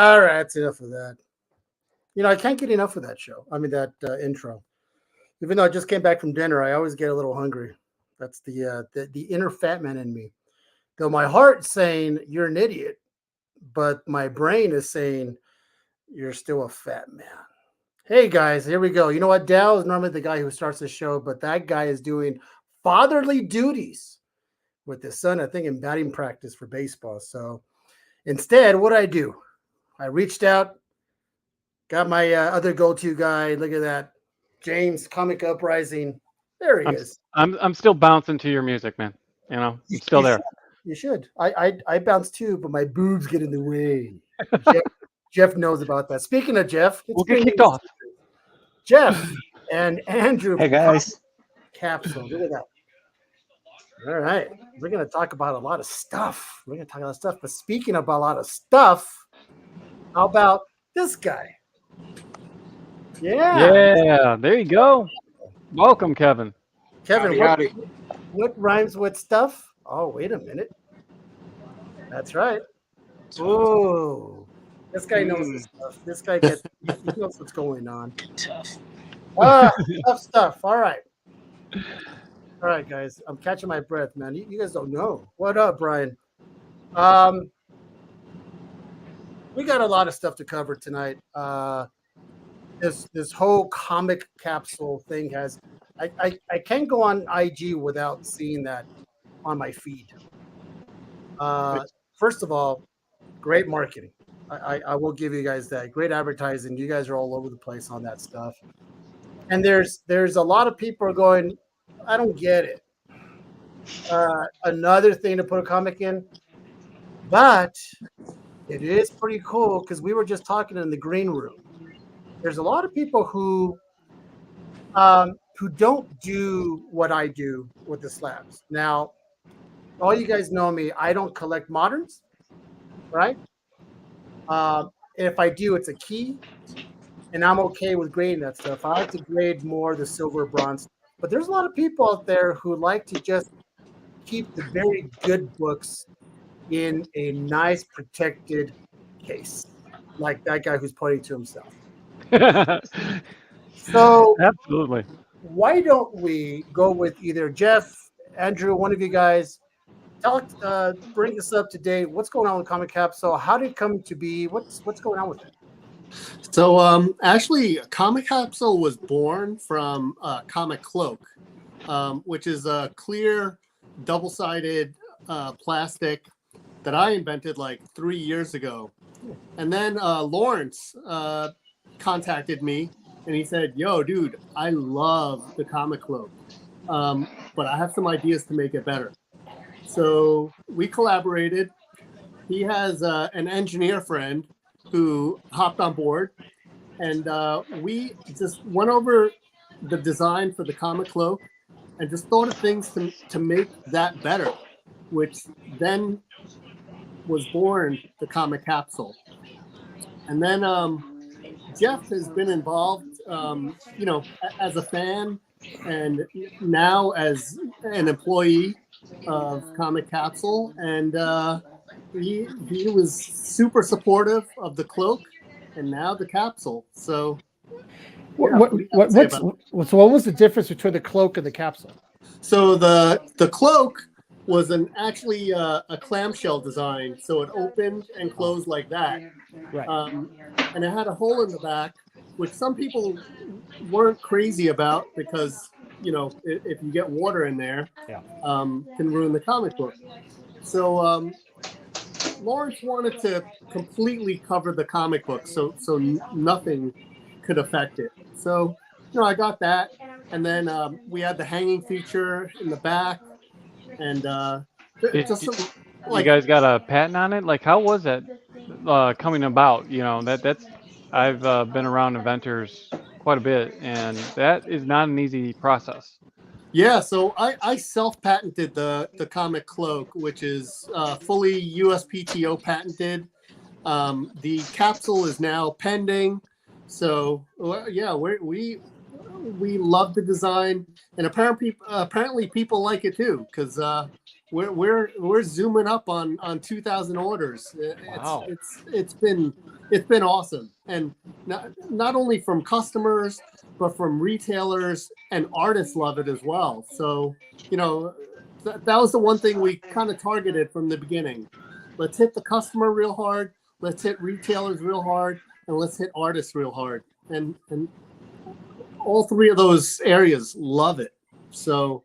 All right, that's enough of that. I can't get enough of that show. I mean, that intro. Even though I just came back from dinner, I always get a little hungry. That's the inner fat man in me. Though my heart's saying you're an idiot, but my brain is saying you're still a fat man. Hey guys, here we go. You know what? Dal is normally the guy who starts the show, but that guy is doing fatherly duties with his son, I think, in batting practice for baseball. So instead, what I do? I reached out, got my other go-to guy. Look at that, James, Comic Uprising. There he I'm is. I'm still bouncing to your music, man. I'm still You should. there. You should. I bounce too, but my boobs get in the way. Jeff, Jeff knows about that. Speaking of Jeff, it's We'll get been kicked off. Jeff and Andrew Hey guys. Capsule. Look at that. All right. We're going to talk about a lot of stuff. We're going to talk about a lot of stuff. But speaking about a lot of stuff, how about this guy? Yeah. Yeah, there you go. Welcome, Kevin. Kevin, Howdy. what rhymes with stuff? Oh, wait a minute. That's right. Oh, this guy knows his stuff. This guy he knows what's going on. Tough. Ah, tough stuff. All right, guys. I'm catching my breath, man. You guys don't know. What up, Brian? Um, we got a lot of stuff to cover tonight. This whole comic capsule thing has. I can't go on IG without seeing that on my feed. Uh, First of all, great marketing. I will give you guys that. Great advertising. You guys are all over the place on that stuff. And there's a lot of people are going, I don't get it. Another thing to put a comic in, but it is pretty cool because we were just talking in the green room. There's a lot of people who don't do what I do with the slabs. Now, all you guys know me. I don't collect moderns, right? If I do, it's a key, and I'm okay with grading that stuff. I like to grade more the silver, bronze. But there's a lot of people out there who like to just keep the very good books in a nice protected case, like that guy who's pointing to himself. So Absolutely. why don't we go with either Jeff, Andrew, one of you guys? Bring us up to date. What's going on with Comic Capsule? How did it come to be? What's going on with it? So, actually, Comic Capsule was born from Comic Cloak, which is a clear, double-sided plastic that I invented like 3 years ago. And then Lawrence contacted me, and he said, "Yo, dude, I love the Comic Cloak, but I have some ideas to make it better." So we collaborated. He has an engineer friend who hopped on board, and we just went over the design for the Comic Cloak and just thought of things to make that better, which then was born the Comic Capsule. And then Jeff has been involved, as a fan and now as an employee of Comic Capsule, and he was super supportive of the cloak and now the capsule. So, yeah, what do you have to say about it? So what was the difference between the cloak and the capsule? So the cloak was actually a clamshell design, so it opened and closed like that, Right. and it had a hole in the back, which some people weren't crazy about because if you get water in there, Yeah. can ruin the comic book. So Lawrence wanted to completely cover the comic book, so nothing could affect it. So I got that, and then we had the hanging feature in the back, and just some, You guys got a patent on it? Like, how was that coming about? That's I've been around inventors quite a bit, and that is not an easy process. Yeah, so I self-patented the Comic Cloak, which is fully USPTO patented. The capsule is now pending. So yeah, we love the design, and apparently people like it too, because we're zooming up on 2,000 orders. Wow. It's been it's been awesome, and not only from customers but from retailers and artists love it as well. So that was the one thing we kind of targeted from the beginning. Let's hit the customer real hard, let's hit retailers real hard, and let's hit artists real hard, and all three of those areas love it. So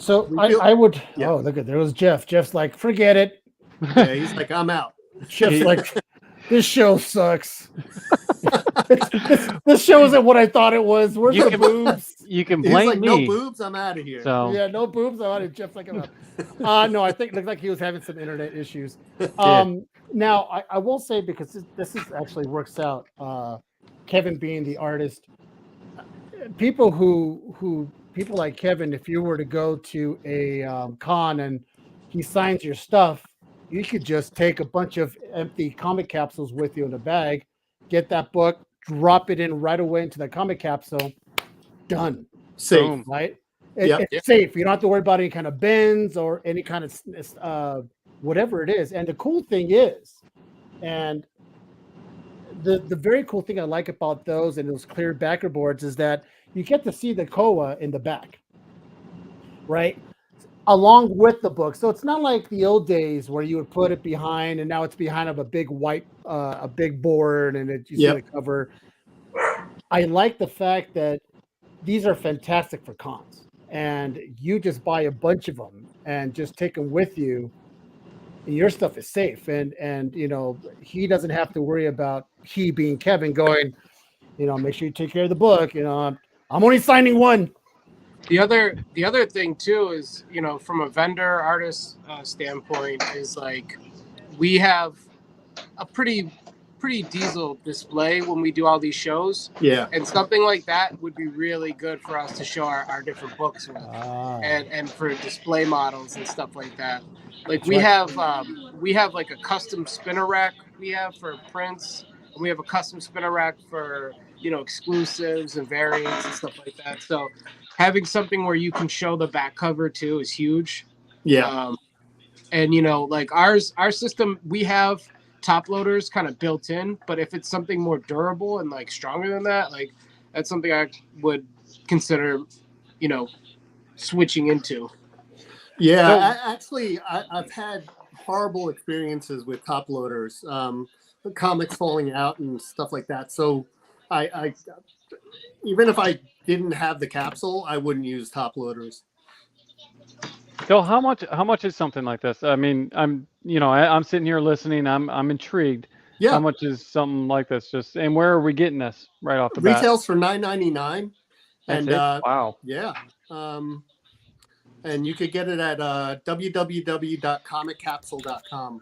I would. Yeah. Oh, look at there was Jeff. Jeff's like, forget it. yeah, he's like, I'm out. Jeff's like, this show sucks. This show isn't what I thought it was. Where's the boobs? You can He's blame like, me. no boobs, I'm out of here. So Yeah, no boobs. I'm out of Jeff's like, I'm out. No, I think it looked like he was having some internet issues. Now I will say, because this is actually works out. Kevin being the artist, people people like Kevin, if you were to go to a con and he signs your stuff, you could just take a bunch of empty comic capsules with you in a bag, get that book, drop it in right away into the comic capsule, done. Safe. Boom. Right? Yep. It's safe. You don't have to worry about any kind of bends or any kind of whatever it is. And the cool thing is, and the very cool thing I like about those and those clear backer boards is that you get to see the koa in the back, right? Along with the book. So it's not like the old days where you would put it behind and now it's behind of a big white, a big board and you see the cover. I like the fact that these are fantastic for cons and you just buy a bunch of them and just take them with you. And your stuff is safe. And he doesn't have to worry about, he being Kevin, going, make sure you take care of the book. I'm only signing one. The other thing too is, from a vendor artist standpoint, is like we have a pretty diesel display when we do all these shows. Yeah. And something like that would be really good for us to show our different books with, and for display models and stuff like that. Like we have like a custom spinner rack we have for prints, and we have a custom spinner rack for exclusives and variants and stuff like that. So having something where you can show the back cover too is huge. Yeah. And like our system, we have top loaders kind of built in, but if it's something more durable and like stronger than that, like that's something I would consider, switching into. Yeah, I've had horrible experiences with top loaders, comics falling out and stuff like that. So I even if I didn't have the capsule, I wouldn't use top loaders. So how much is something like this? I mean, I'm sitting here listening. I'm intrigued. Yeah. How much is something like this? And where are we getting this right off the bat? Retails for $9.99. That's And it? Wow. Yeah. And you could get it at www.comiccapsule.com.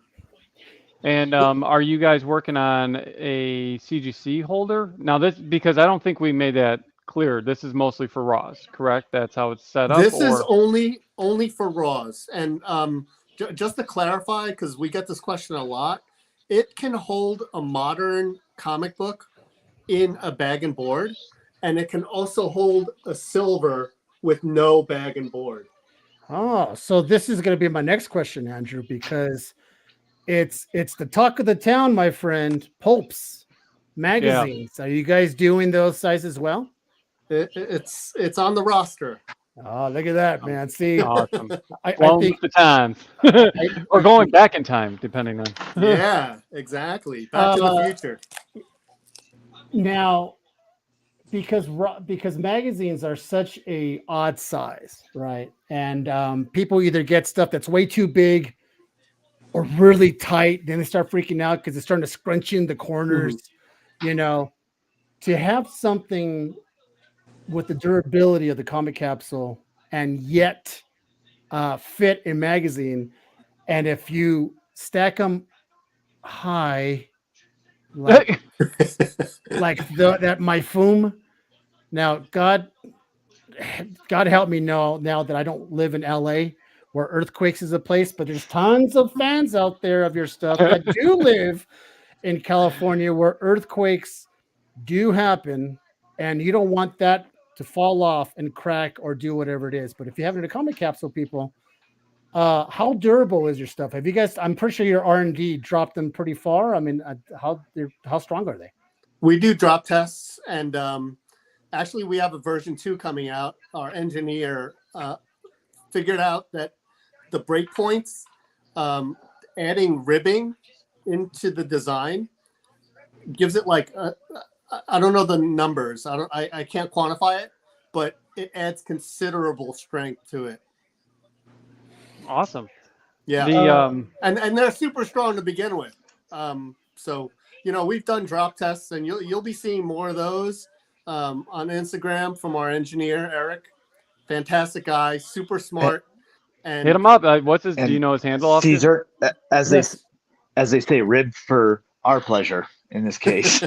And are you guys working on a CGC holder? Now this, because I don't think we made that clear. This is mostly for Raws, correct? That's how it's set up? This is only for Raws. And just to clarify, because we get this question a lot, it can hold a modern comic book in a bag and board, and it can also hold a silver with no bag and board. Oh, so this is going to be my next question, Andrew, because it's the talk of the town, my friend. Pulps magazines. Yeah. Are you guys doing those sizes as well? It's on the roster. Oh, look at that, man! See, awesome. I think the times, or going back in time, depending on. Yeah, exactly. Back to the future. Now, because magazines are such a odd size, right? And people either get stuff that's way too big or really tight, then they start freaking out because it's starting to scrunch in the corners. Mm-hmm. To have something with the durability of the comic capsule and yet fit a magazine, and if you stack them high, like that Myfoom. Now, God help me now that I don't live in LA where earthquakes is a place, but there's tons of fans out there of your stuff that do live in California where earthquakes do happen, and you don't want that to fall off and crack or do whatever it is. But if you have it in a comic capsule, people, How durable is your stuff? Have you guys? I'm pretty sure your R&D dropped them pretty far. I mean, how strong are they? We do drop tests, and actually, we have a version 2 coming out. Our engineer figured out that the breakpoints, adding ribbing into the design, gives it like I don't know the numbers. I can't quantify it, but it adds considerable strength to it. Awesome. Yeah, The and they're super strong to begin with. So we've done drop tests, and you'll be seeing more of those on Instagram from our engineer Eric. Fantastic guy, super smart. And hit him up. What's his? Do And you know his handle? Off Caesar, Yes. as they say, ribbed for our pleasure in this case.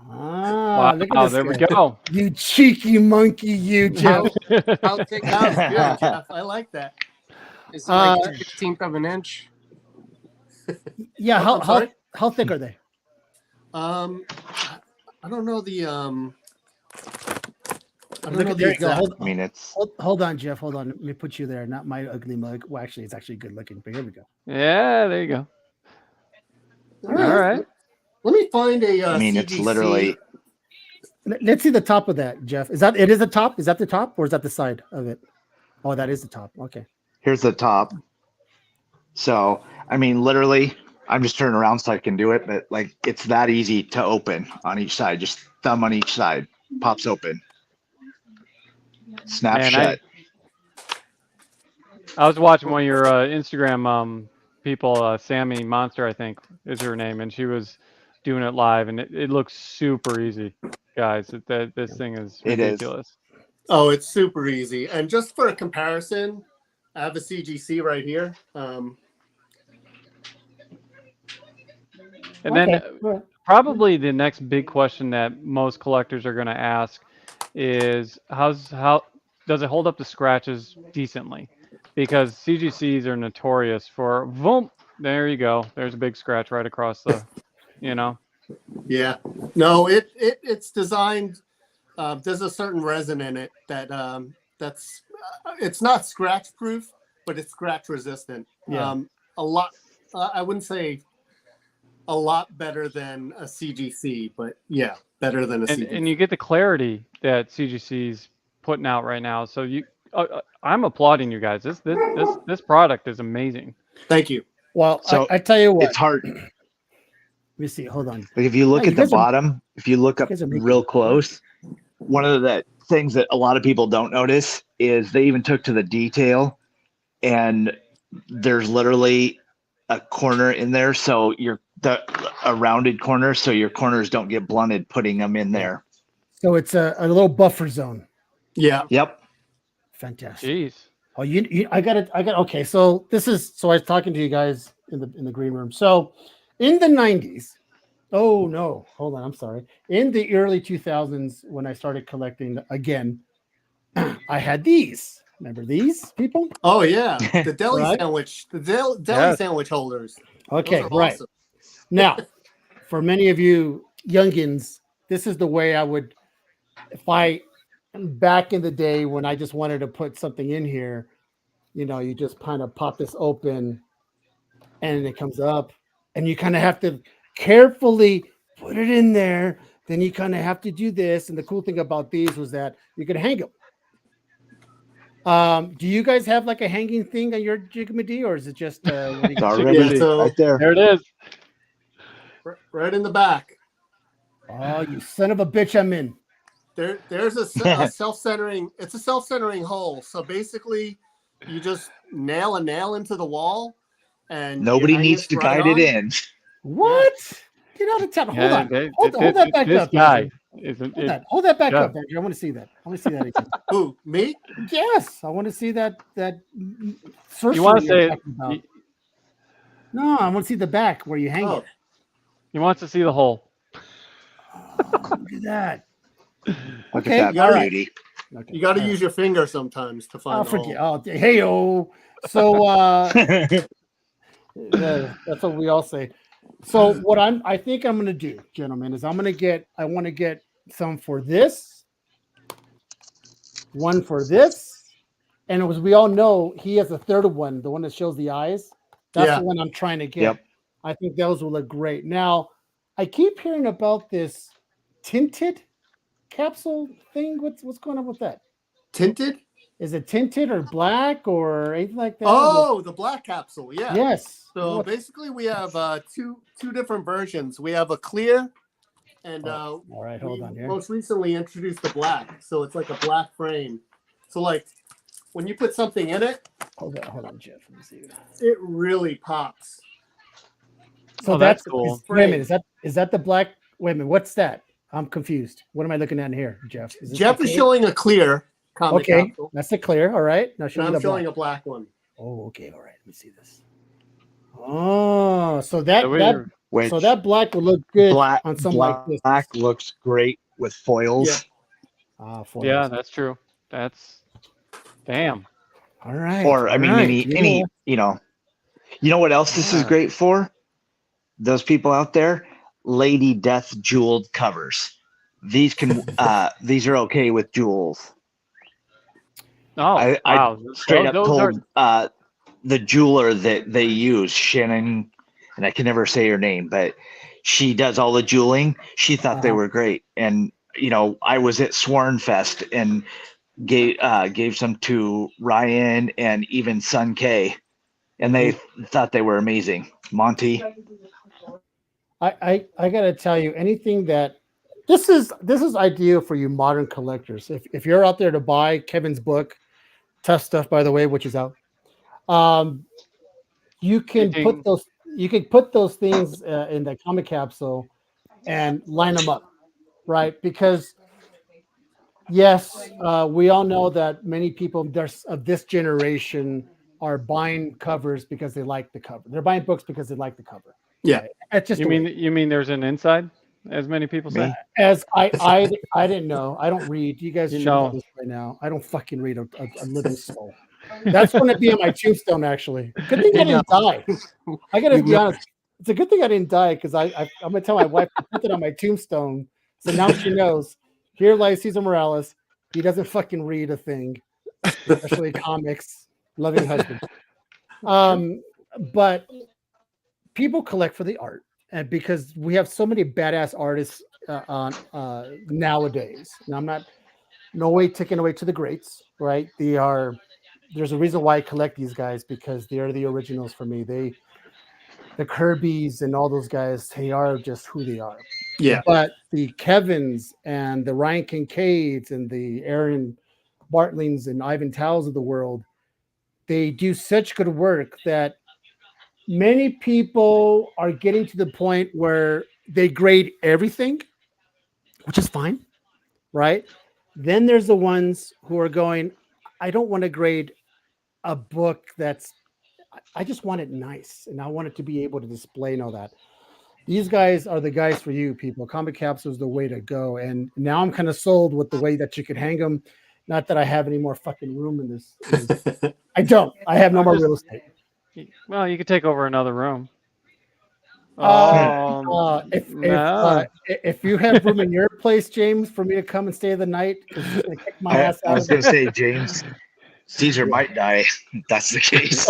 Wow, Look at this there we guy. go. You cheeky monkey, you Jeff. How thick that was is good, Jeff. I like that. it? Like 1/16 of an inch? Yeah, Oh, I'm sorry? how thick are they? I don't know the I don't Look know at the there you go. exact. I mean, it's Hold on, Jeff. Hold on. Let me put you there. Not my ugly mug. Well, actually, it's actually good looking. But here we go. Yeah, there you go. All All right. Let me find a I mean, it's CGC. literally Let's see the top of that, Jeff. Is that it? Is the top? Is that the top, or is that the side of it? Oh, that is the top. Okay. here's the top. So, I mean, literally, I'm just turning around so I can do it, but like it's that easy to open on each side. Just thumb on each side, pops open, snap Man, shut. I was watching one of your Instagram people, Sammy Monster, I think is her name, and she was doing it live, and it looks super easy, guys. This thing is It is. ridiculous. Oh, it's super easy. And just for a comparison, I have a CGC right here. And then Well, probably the next big question that most collectors are going to ask is how does it hold up to scratches decently? Because CGCs are notorious for boom. There you go. There's a big scratch right across the, Yeah. No, it's designed. There's a certain resin in it that's it's not scratch proof, but it's scratch resistant. Yeah. A lot. I wouldn't say a lot better than a CGC, but yeah, better than a CGC. and you get the clarity that CGC's putting out right now. So I'm applauding you guys. This product is amazing. Thank you. well, So I tell you what. It's hard. Let me see. Hold on. Like if you look Oh, at you the guys are- bottom, if you look up guys are making- real close, one of the things that a lot of people don't notice is they even took to the detail, and there's literally a corner in there, so a rounded corner, so your corners don't get blunted putting them in there. So it's a little buffer zone. Yeah. Yep. Fantastic. Jeez. Oh, I got it. Okay. So I was talking to you guys in the green room. So in the 90s, oh no, hold on. I'm sorry. In the early 2000s, when I started collecting again, I had these. Remember these people? Oh yeah. The deli Right? sandwich. The deli Yes. sandwich holders. Okay, Those are right. awesome. Now, for many of you youngins, this is the way I would, if I, back in the day when I just wanted to put something in here, you just kind of pop this open and it comes up and you kind of have to carefully put it in there. Then you kind of have to do this. And the cool thing about these was that you could hang them. Do you guys have like a hanging thing on your Jigma-D, or is it just what do you It's our Chicken ribbon City. So- right there. There it is. Right in the back. Oh, you son of a bitch, I'm in. There's a self-centering. It's a self-centering hole. So basically, you just nail a nail into the wall, and you Nobody hang needs this to right guide it on. in. What? Get out of town. Hold Yeah, on. Hold that back this up. guy Andrew. is Hold that back yeah. up, Andrew. I want to see that. I want to see that again. Who, me? Yes, I want to see that sorcery You want to you're say talking about. No, I want to see the back where you hang Oh, it. he wants to see the hole. Oh, look at that. Look Okay, at that all right. beauty. Okay. you got to all right. use your finger sometimes to find Oh, the forget. hole. Oh, hey, so that's what we all say. So what I think I'm going to do, gentlemen, is I want to get some for this, one for this, And as we all know, he has a third one, the one that shows the eyes. That's Yeah. the one I'm trying to get. Yep. I think those will look great. Now, I keep hearing about this tinted capsule thing. What's going on with that? Tinted? Is it tinted or black or anything like that? Oh, the black capsule. Yeah. Yes. So What- basically, we have two different versions. We have a clear, and all right, hold we on here. most recently introduced the black. So it's like a black frame. So like when you put something in it, Hold on, Jeff. Let me see. it really pops. So Oh, that's that's cool. Wait a minute. Is that the black? Wait a minute. What's that? I'm confused. What am I looking at in here, Jeff? Is this Jeff the is clear? showing a clear comic Okay, capsule, that's the clear. All right. Now show and me I'm the showing black. a black one. Oh, okay. All right. Let me see this. Oh, so that So that Which so that black will look good black on something like this. looks great with foils. Yeah. Foils. Yeah, that's true. That's damn. All right. Or I all mean, right. any you know what else this is Yeah. great for? Those people out there, Lady Death jeweled covers. These can these are okay with jewels. Oh, I wow. straight up Those are told the jeweler that they use, Shannon, and I can never say her name, but she does all the jeweling. She thought they Uh-huh. were great, and I was at Sworn Fest and gave some to Ryan and even Sun K, and they thought they were amazing. Monty, I gotta tell you, anything that this is ideal for you modern collectors. If you're out there to buy Kevin's book, Tough Stuff, by the way, which is out, you can anything. put those things in the comic capsule and line them up, right? Because yes, we all know that many people of this generation are buying covers because they like the cover. They're buying books because they like the cover. Yeah. Right? It's just You the way mean there's an inside, as many people say? me. As I didn't know. I don't read. You guys You should know know. this by now. I don't fucking read a living soul. That's going to be on my tombstone. Actually, good thing I didn't die. I got to You be know. honest. It's a good thing I didn't die because I'm going to tell my wife to put it on my tombstone, so now she knows. Here lies Cesar Morales. He doesn't fucking read a thing, especially comics. Loving husband. But people collect for the art, and because we have so many badass artists on nowadays. And I'm not no way taking away to the greats, right? There's a reason why I collect these guys because they are the originals for me. The Kirbys and all those guys, they are just who they are. Yeah. But the Kevins and the Ryan Kincaids and the Aaron Bartlings and Ivan Towles of the world, they do such good work that many people are getting to the point where they grade everything, which is fine, right? Then there's the ones who are going, I don't want to grade a book I just want it nice and I want it to be able to display and all that. These guys are the guys for you people. Comic Capsule is the way to go. And now I'm kind of sold with the way that you could hang them. Not that I have any more fucking room in this. I don't. I have no more real estate. Well, you could take over another room. If you have room in your place, James, for me to come and stay the night, because you're gonna kick my ass I out. was going to say, James, Caesar might die. If that's the case.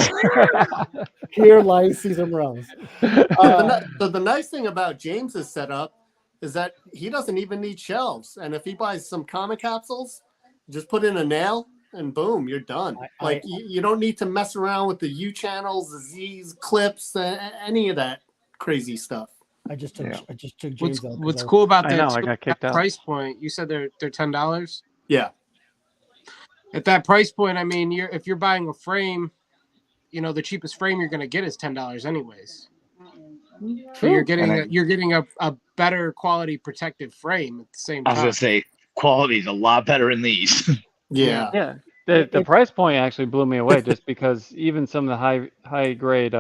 Here lies Cesar Morales. So the nice thing about James's setup is that he doesn't even need shelves, and if he buys some comic capsules, just put in a nail and boom, you're done. You don't need to mess around with the U channels, the Z's, clips, any of that crazy stuff. I just took James out. What's cool about I that, know, too, I got kicked that out. price point? You said they're $10. Yeah. At that price point, I mean, if you're buying a frame, the cheapest frame you're going to get is $10 anyways. So you're getting a better quality protected frame at the same I was time. going to say, quality's a lot better in these. Yeah. Yeah. The price point actually blew me away just because even some of the high grade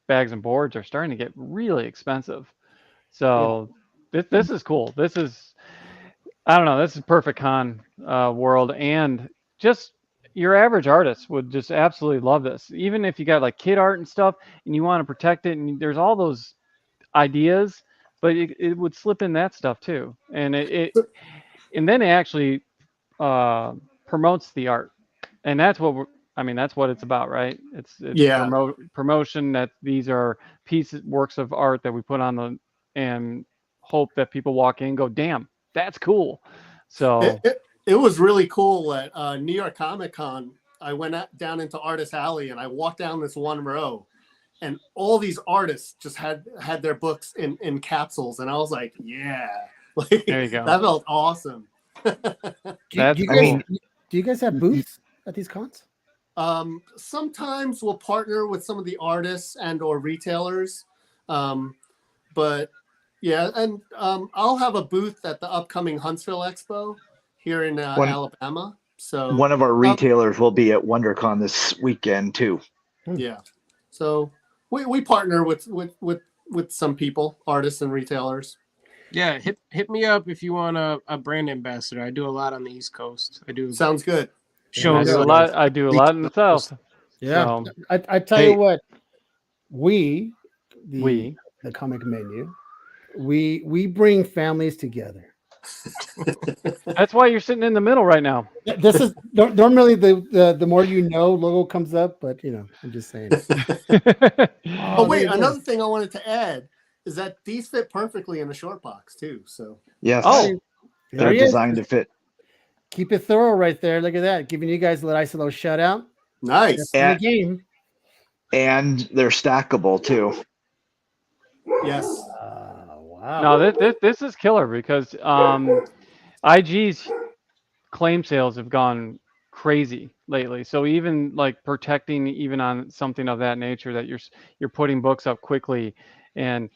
bags and boards are starting to get really expensive. So this is cool. This is, I don't know, this is perfect con world, and just your average artist would just absolutely love this. Even if you got like kid art and stuff and you want to protect it, and there's all those ideas, but it would slip in that stuff too. And and then it actually promotes the art. and that's what that's what it's about, right? It's Yeah. promotion, that these are works of art that we put on and hope that people walk in and go, damn, that's cool. So It was really cool at New York Comic Con. I went down into Artist Alley and I walked down this one row, and all these artists just had their books in capsules, and I was like, yeah, like, there you go. that felt awesome. That's Do you guys have booths at these cons? Sometimes we'll partner with some of the artists and or retailers, but yeah, and I'll have a booth at the upcoming Huntsville Expo here in Alabama. So one of our retailers will be at WonderCon this weekend too. Yeah, so we partner with some people, artists and retailers. Yeah, hit me up if you want a brand ambassador. I do a lot on the East Coast. I do. Sounds good. Shows. I do a lot in the South. Yeah, So, I tell you what, the comic menu, we bring families together. that's why you're sitting in the middle right now. This is normally the more you know logo comes up, but I'm just saying. Oh wait, another thing I wanted to add is that these fit perfectly in a short box too. So yes, there they're designed to fit. Keep it thorough right there.Ok at that, giving you guys a nice little shout out. Nice. And, the game. And they're stackable too. Yes. Wow. No, this is killer because IG's claim sales have gone crazy lately. So even like protecting even on something of that nature, that you're putting books up quickly, and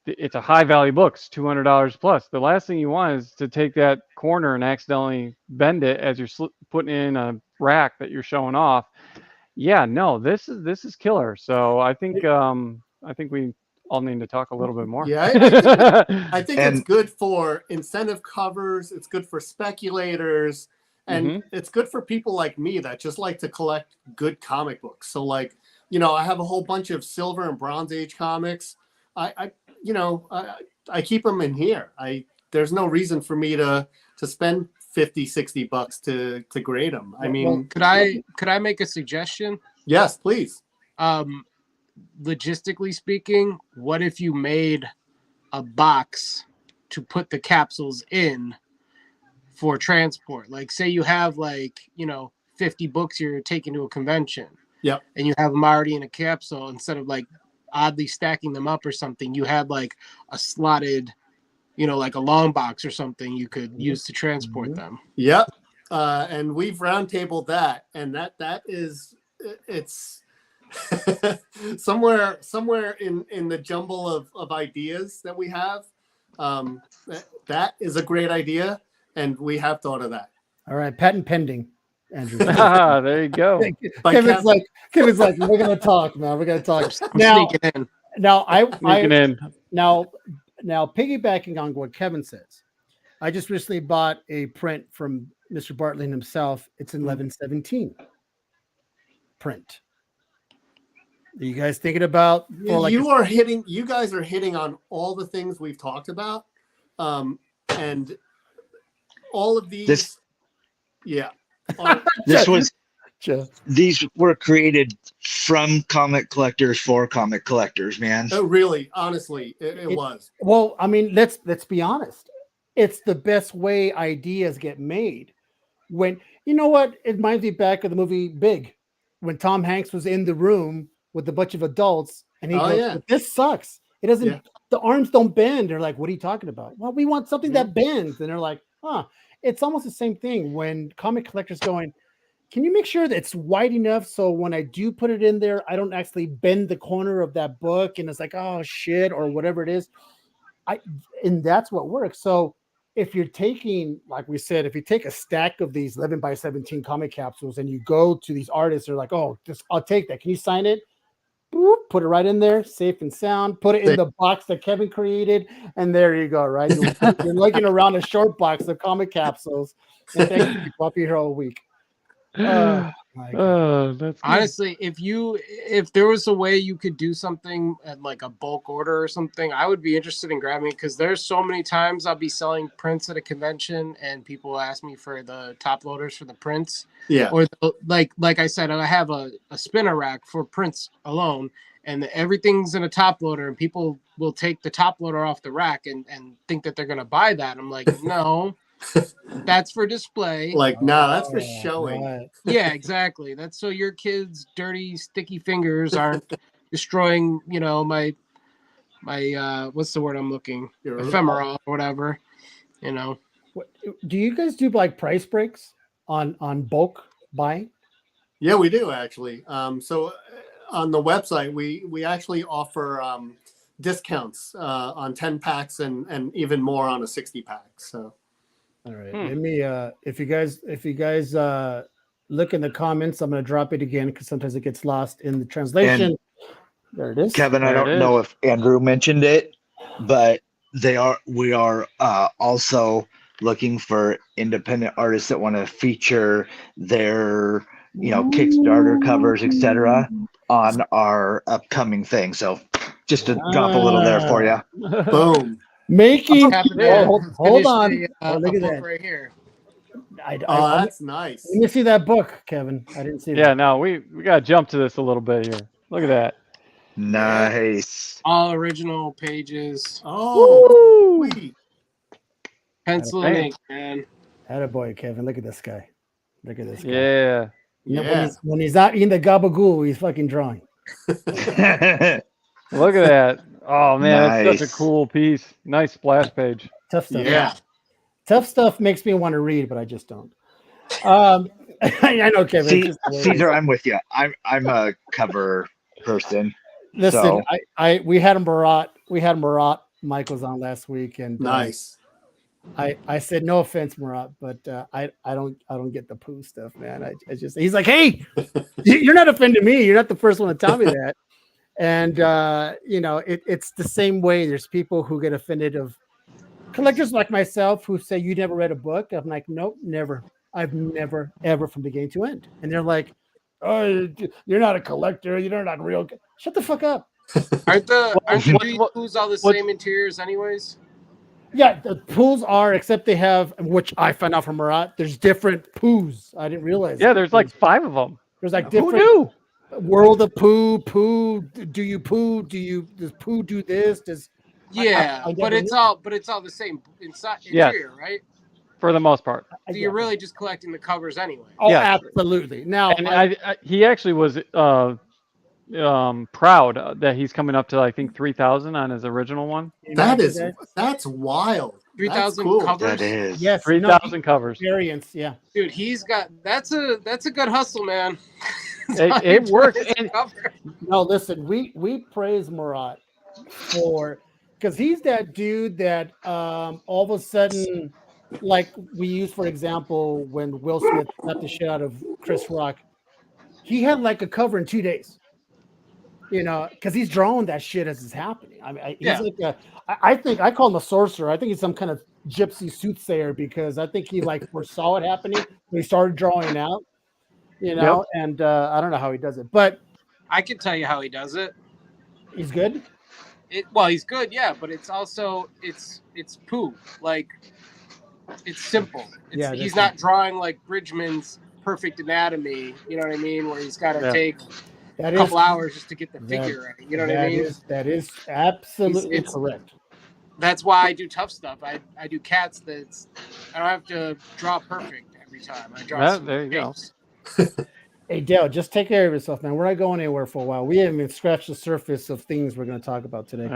it's a high value books, $200 plus. The last thing you want is to take that corner and accidentally bend it as you're putting in a rack that you're showing off. Yeah, no, this is killer. So I think we all need to talk a little bit more. Yeah, I think it's good for incentive covers. It's good for speculators, and it's good for people like me that just like to collect good comic books. So like, I have a whole bunch of Silver and Bronze Age comics. I keep them in here. There's no reason for me to spend $50-$60 to grade them. I mean, could I make a suggestion? Yes, please. Logistically speaking, what if you made a box to put the capsules in for transport? Like, say you have 50 books you're taking to a convention. Yep. And you have them already in a capsule. Instead of like oddly stacking them up or something, you had like a slotted, like a long box or something you could use to transport them. Yep. And we've roundtabled that, and that is, it's somewhere in the jumble of ideas that we have. That is a great idea, and we have thought of that. All right, patent pending, Andrew. There you go. Kevin's like, we're gonna talk, man. We're gonna talk. I'm sneaking in. Now, Now, piggybacking on what Kevin says, I just recently bought a print from Mr. Bartlett himself. It's in 1117 print. Are you guys thinking about? You guys are hitting on all the things we've talked about, and all of these. These were created from comic collectors for comic collectors, man. Oh, really? Honestly, it was. Well, I mean, let's be honest. It's the best way ideas get made. When what? It reminds me back of the movie Big, when Tom Hanks was in the room with a bunch of adults, and he goes, "This sucks. It doesn't. Yeah. The arms don't bend." They're like, "What are you talking about?" Well, we want something that bends, and they're like, "Huh." It's almost the same thing when comic collectors going, can you make sure that it's wide enough so when I do put it in there, I don't actually bend the corner of that book and it's like, oh shit, or whatever it is. And that's what works. So if you're taking, like we said, if you take a stack of these 11 by 17 comic capsules and you go to these artists, they're like, oh, I'll take that. Can you sign it? Boop, put it right in there, safe and sound. Put it in the box that Kevin created, and there you go. Right, you're looking around a short box of comic capsules, and thank you, Puppy Hero a week. My God. That's good. Honestly, if there was a way you could do something at like a bulk order or something, I would be interested in grabbing it because there's so many times I'll be selling prints at a convention and people ask me for the top loaders for the prints. Yeah. Or like I said, I have a spinner rack for prints alone, and everything's in a top loader, and people will take the top loader off the rack and think that they're gonna buy that. I'm like, no, that's for display. Like, no, that's for Oh, showing. right. Yeah, exactly. That's so your kids' dirty, sticky fingers aren't destroying, my what's the word I'm looking? Your- Ephemera or whatever, you know. What, do you guys do like price breaks on bulk buying? Yeah, we do actually. So on the website, we actually offer discounts on 10 packs and even more on a 60 pack. So All right. Let me if you guys look in the comments, I'm gonna drop it again because sometimes it gets lost in the translation. And There it is. Kevin, I There it don't know is. if Andrew mentioned it, but we are also looking for independent artists that want to feature their, Kickstarter covers, etc., on our upcoming thing. So just to drop a little there for you. boom. Making Happen Yeah. to hold finish on. a Look at book that. right here. Oh, that's nice. Let me see that book, Kevin. I didn't see Yeah, that. no, we got to jump to this a little bit here. Look at that. Nice. All original pages, Oh, Woo! sweet. pencil and Hey. ink, man. Attaboy, Kevin. Look at this guy. Look at this guy. Yeah. Yeah. When he's not eating the gabagool, he's fucking drawing. Look at that. Oh man, it's such Nice. a cool piece. Nice splash page. Tough stuff. Yeah. Tough stuff makes me want to read, but I just don't. I know, Kevin. See, it's just the way it is. Caesar, I'm with you. I'm a cover person. Listen, So we had Marat Michaels on last week, and Nice. I said no offense, Marat, but I don't get the poo stuff, man. I just he's like, hey, you're not offending me. You're not the first one to tell me that. And it's the same way. There's people who get offended of collectors like myself who say you never read a book. I'm like, nope, never. I've never ever from beginning to end. And they're like, oh, you're not a collector. You're not real. Shut the fuck up. Aren't the what- booths all the what- same interiors anyways? Yeah, the pools are, except they have, which I found out from Marat, there's different poos. I didn't realize. Yeah, that. there's like 5 of them. There's like Who different knew? world of poo. Do you poo? Does poo do this? Does Yeah, I but never it's knew. all the same inside Yes. interior, right? For the most part. So you're really just collecting the covers anyway. Oh, Yes. absolutely. Now And he actually was proud that he's coming up to I think 3,000 on his original one. That's wild. 3,000 cool. covers. that is. Yes, 3,000 covers. variants. Yeah. Dude, he's got that's a good hustle, man. It works. And No, listen, we praise Marat for because he's that dude that all of a sudden, like we use for example when Will Smith got the shit out of Chris Rock, he had like a cover in 2 days. Because he's drawing that shit as it's happening. I mean, he's like I think I call him a sorcerer. I think he's some kind of gypsy soothsayer because I think he like foresaw it happening when he started drawing out. And I don't know how he does it, but I can tell you how he does it. he's good. He's good, yeah, but it's also it's poo. Like it's simple. He's not drawing like Bridgman's perfect anatomy, you know what I mean, where he's got to take a couple hours just to get the figure right. You know what I mean? That is absolutely correct. That's why I do tough stuff. I do cats I don't have to draw perfect every time. I draw there you go. Hey Dale, just take care of yourself, man. We're not going anywhere for a while. We haven't even scratched the surface of things we're going to talk about today.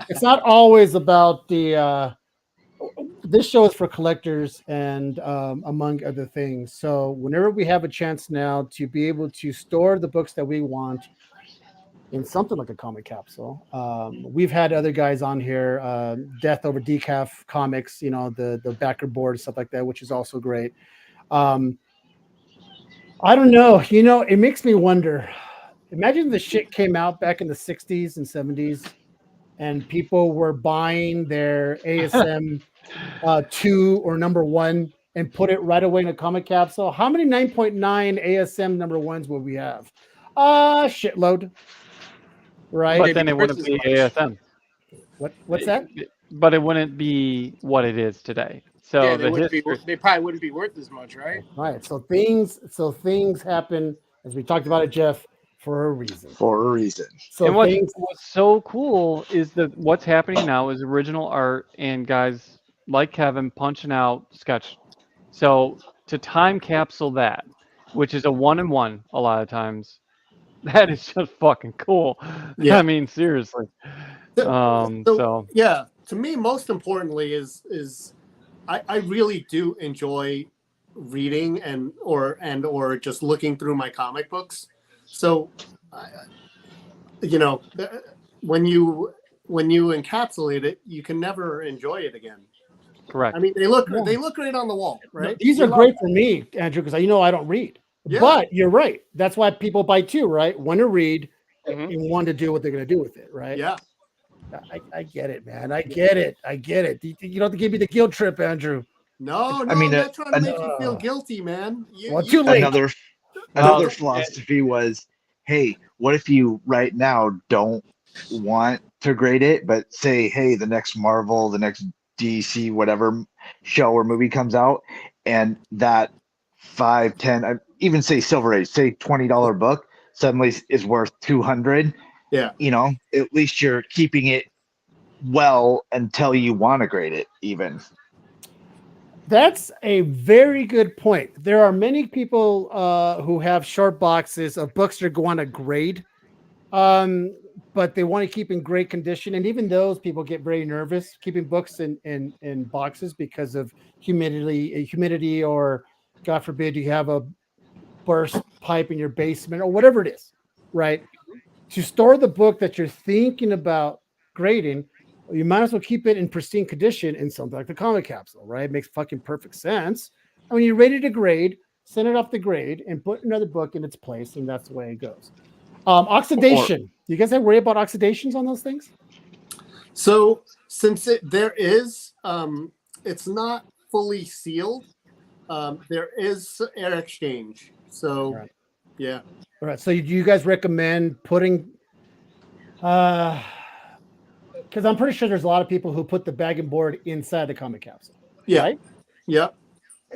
It's not always about the this show is for collectors and among other things. So whenever we have a chance now to be able to store the books that we want in something like a comic capsule, we've had other guys on here, Death Over Decaf Comics, the backer board, stuff like that, which is also great. I don't know. It makes me wonder. Imagine the shit came out back in the 60s and 70s and people were buying their ASM 2 or number 1 and put it right away in a comic capsule, how many 9.9 ASM number ones will we have? Shitload. Right. But Maybe then it worth wouldn't as be much. ASM. What's that? But it wouldn't be what it is today. So Yeah, the history. they probably wouldn't be worth as much, right? Right. So things happen, as we talked about it, Jeff, for a reason. For a reason. So And what's things so cool is that what's happening now is original art and guys like Kevin punching out sketch. So to time capsule that, which is a 1-in-1 a lot of times, that is just fucking cool. Yeah. I mean, seriously. So yeah, to me, most importantly is I really do enjoy reading or just looking through my comic books. So, you know, when you encapsulate it, you can never enjoy it again. correct. I mean, they look great on the wall, No, right? these We are love great that. for me, Andrew, because I I don't read. Yeah. But you're right. That's why people buy two, right? One to read Mhm. and one to do what they're going to do with it, right? Yeah. I get it, man. I get it. You don't have to give me the guilt trip, Andrew. No, I mean, I'm not trying to make you feel uh, guilty, man. Well, too late. another Well, philosophy was, hey, what if you right now don't want to grade it, but say, hey, the next Marvel, the next DC, whatever show or movie comes out, and that 5, 10, even say Silver Age, say $20 book suddenly is worth 200. Yeah. You know, at least you're keeping it well until you want to grade it, even. That's a very good point. There are many people who have short boxes of books they're going to grade, but they want to keep in great condition. And even those people get very nervous keeping books in boxes because of humidity, or God forbid you have a burst pipe in your basement or whatever it is, right? To store the book that you're thinking about grading, you might as well keep it in pristine condition in something like the comic capsule, right? It makes fucking perfect sense. And when you're ready to grade, send it off the grade and put another book in its place, and that's the way it goes. Oxidation. Do you guys have worry about oxidations on those things? So since there is, it's not fully sealed. There is air exchange. So, Right. yeah. All right. So do you guys recommend putting? Because I'm pretty sure there's a lot of people who put the bag and board inside the comic capsule. Yeah. Right. Yeah.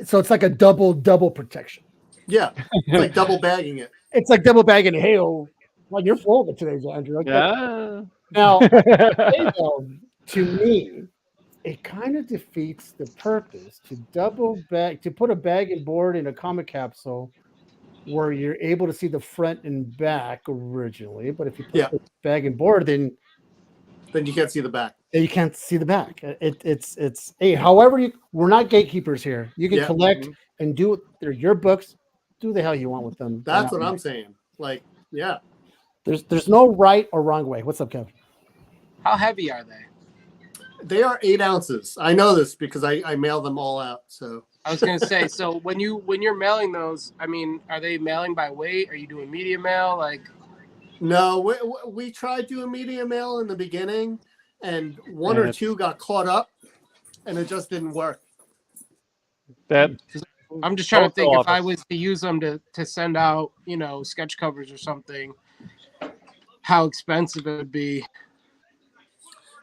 So it's like a double protection. Yeah. It's like double bagging it. It's like double bagging hail. Well, you're full of it today, Andrew. Okay. yeah. Now, though, to me, it kind of defeats the purpose to put a bag and board in a comic capsule where you're able to see the front and back originally. But if you put the bag and board, then you can't see the back. you can't see the back. It's hey, however we're not gatekeepers here. You can collect and do they're your books. Do the hell you want with them. That's what I'm saying. Like, yeah. There's no right or wrong way. What's up, Kevin? How heavy are they? They are 8 ounces. I know this because I mail them all out. So I was gonna say, so when you're mailing those, I mean, are they mailing by weight? Are you doing media mail? Like, no, we tried doing media mail in the beginning, and one or two got caught up, and it just didn't work. I'm just trying to think if I was to use them to send out, sketch covers or something, how expensive it would be.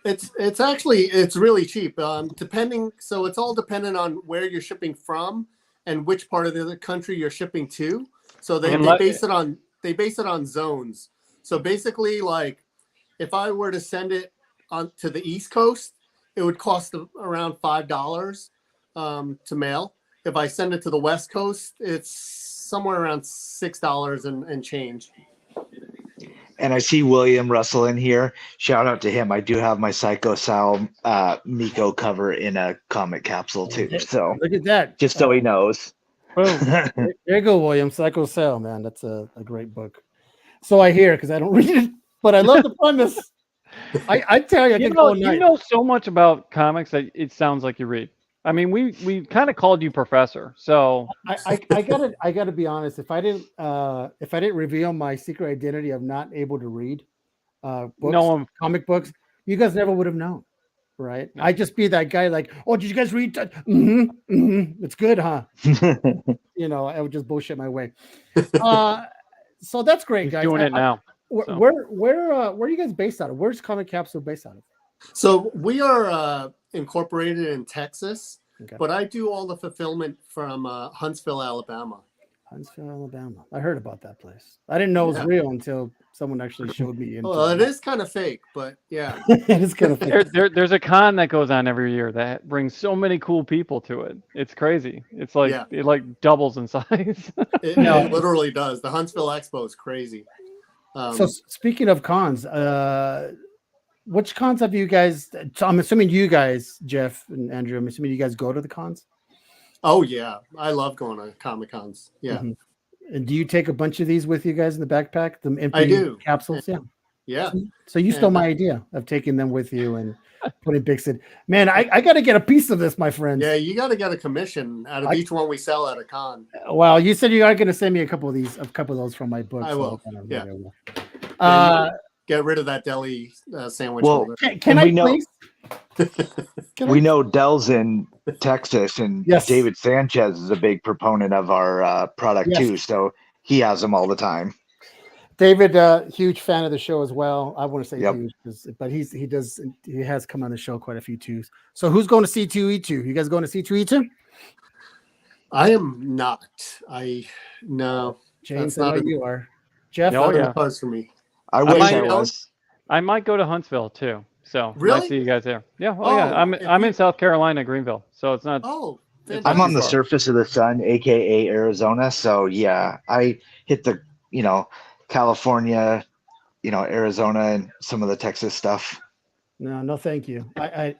It's actually really cheap. So it's all dependent on where you're shipping from and which part of the country you're shipping to. So they base it on zones. So basically, like if I were to send it on to the East Coast, it would cost around $5 to mail. If I send it to the West Coast, it's somewhere around $6 and change. And I see William Russell in here. Shout out to him. I do have my Psycho Sal Miko cover in a comic capsule too. So look at that. Just so he knows. Boom. There you go, William. Psycho Sal, man. That's a great book. So I hear, because I don't read it, but I love the premise. I tell you, you know so much about comics that it sounds like you read. I mean, we kind of called you professor. So I gotta be honest. If I didn't reveal my secret identity of not able to read comic books, you guys never would have known. right? Yeah. I just be that guy like, oh, did you guys read that? It's good, huh? You know, I would just bullshit my way. So that's great, He's guys. doing it now. So. Where are you guys based out of? Where's Comic Capsule based out of? So we are incorporated in Texas, Okay. but I do all the fulfillment from Huntsville, Alabama. Huntsville, Alabama. I heard about that place. I didn't know it was real until someone actually showed me. Into Well, it is kind of fake, but yeah. It is kind of fake. There's a con that goes on every year that brings so many cool people to it. It's crazy. It's like it like doubles in size. It literally does. The Huntsville Expo is crazy. So speaking of cons, which cons have you guys? So I'm assuming you guys, Jeff and Andrew. I'm assuming you guys go to the cons. Oh yeah, I love going to Comic Cons. Yeah. Mm-hmm. And do you take a bunch of these with you guys in the backpack? The empty I do. capsules. Yeah. Yeah. So you stole my idea of taking them with you and putting Bixen. Man, I got to get a piece of this, my friends. Yeah, you got to get a commission out of each one we sell at a con. Well, you said you are going to send me a couple of those from my book. I will. Yeah. Get rid of that deli sandwich. Well, can I please? We know Dell's in Texas, and David Sanchez is a big proponent of our product too. So he has them all the time. David, huge fan of the show as well. I want to say huge, but he has come on the show quite a few too. So who's going to C2E2? You guys going to C2E2? I am not. No. James, I know you are. Jeff, for me. I wish I was. I might go to Huntsville too. So really? I see you guys there. Yeah. Yeah. I'm in South Carolina, Greenville. So it's not. Oh, I'm on the surface of the sun, aka Arizona. So yeah, I hit the California, Arizona, and some of the Texas stuff. No, thank you.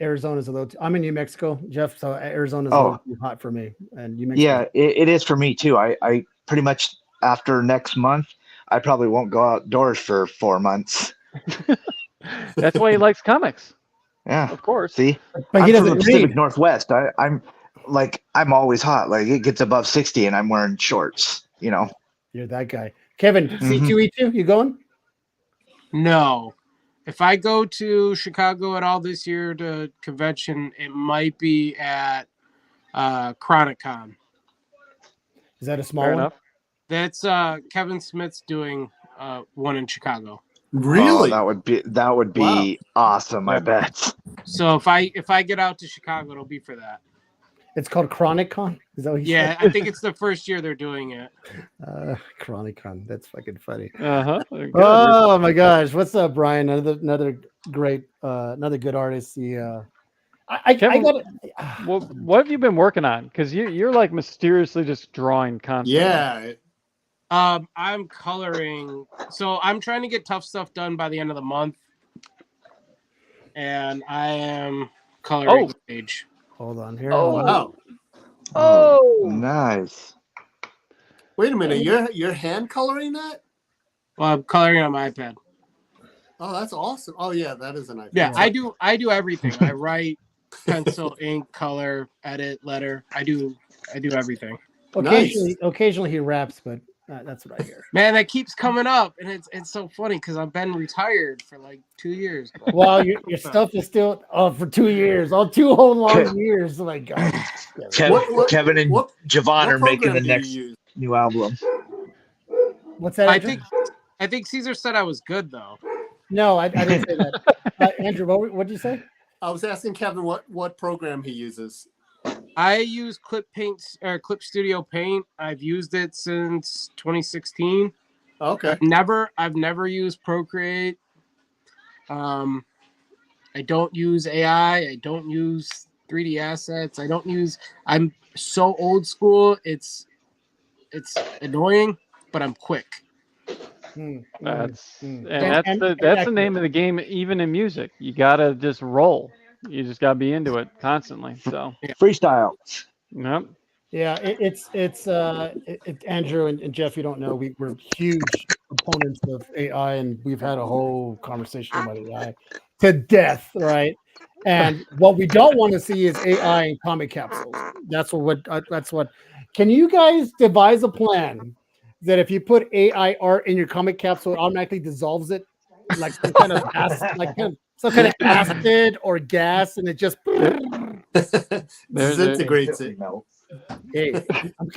Arizona's a little. I'm in New Mexico, Jeff. So Arizona's a little too hot for me. And New Mexico. Yeah, it is for me too. I pretty much after next month, I probably won't go outdoors for 4 months. That's why he likes comics. Yeah, of course. See, but I'm from the Pacific Northwest. I'm always hot. Like it gets above 60, and I'm wearing shorts. You're that guy, Kevin. C2E2, you going? No. If I go to Chicago at all this year to convention, it might be at ChronicCon. Is that a small Fair one? enough. That's Kevin Smith's doing one in Chicago. Really? Oh, that would be awesome. I bet. So if I get out to Chicago, it'll be for that. It's called ChronicCon. Is that what you said? I think it's the first year they're doing it. ChronicCon. That's fucking funny. Oh my gosh! What's up, Brian? Another great, another good artist. I got. Well, what have you been working on? Because you're like mysteriously just drawing constantly. Yeah. I'm coloring. So I'm trying to get Tough Stuff done by the end of the month, and I am coloring the page. Hold on here. Oh wow! Oh, nice. Wait a minute, you're hand coloring that? Well, I'm coloring on my iPad. Oh, that's awesome. Oh yeah, that is an iPad. Yeah, I do everything. I write, pencil, ink, color, edit, letter. I do everything. Occasionally he raps, but that's what I hear. Man, that keeps coming up, and it's so funny because I've been retired for like 2 years. Well, your stuff is still for 2 years, 2 whole long years. Oh my God. Kevin and Javon are making the next new album. What's that? Andrew? I think Caesar said I was good though. No, I didn't say that. Andrew, what did you say? I was asking Kevin what program he uses. I use Clip Studio Paint. I've used it since 2016. Okay. I've never used Procreate. I don't use AI. I don't use 3D assets. I'm so old school. It's annoying, but I'm quick. That's the name of the game. Even in music, you gotta just roll. You just gotta be into it constantly. So freestyle. Yep. Yeah, it's Andrew and Jeff. You don't know we're huge proponents of AI, and we've had a whole conversation about AI to death, right? And what we don't want to see is AI in comic capsules. That's what. Can you guys devise a plan that if you put AI art in your comic capsule, it automatically dissolves it, like some kind of some kind of acid or gas, and it just. Disintegrates it. Hey,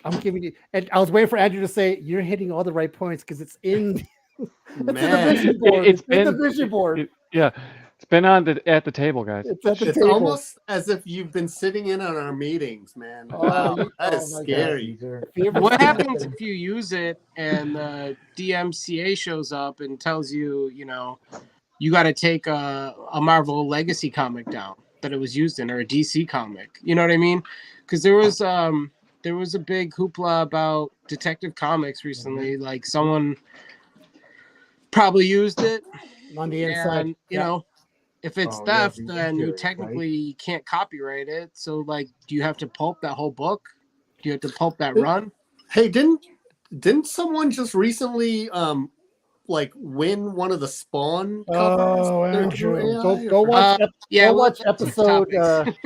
I'm giving you, and I was waiting for Andrew to say you're hitting all the right points because it's in. It's in the Man, vision board. It's in the been- vision board. Yeah, it's been on at the table, guys. It's at the it's table. almost as if you've been sitting in on our meetings, man. Oh, Wow, you- that oh is my God. scary. If you ever What see happens something- if you use it and the DMCA shows up and tells you, you got to take a Marvel Legacy comic down that it was used in, or a DC comic? You know what I mean? Because there was a big hoopla about Detective Comics recently. Like someone probably used it, on the inside? and Yeah. if it's Oh, yeah, theft, the then you interior, technically can't copyright it. So, like, do you have to pulp that whole book? Do you have to pulp that run? Hey, didn't someone just recently win one of the Spawn covers? Oh, through Andrew, AI, go or- watch. Yeah, go we'll watch get to episode. topics.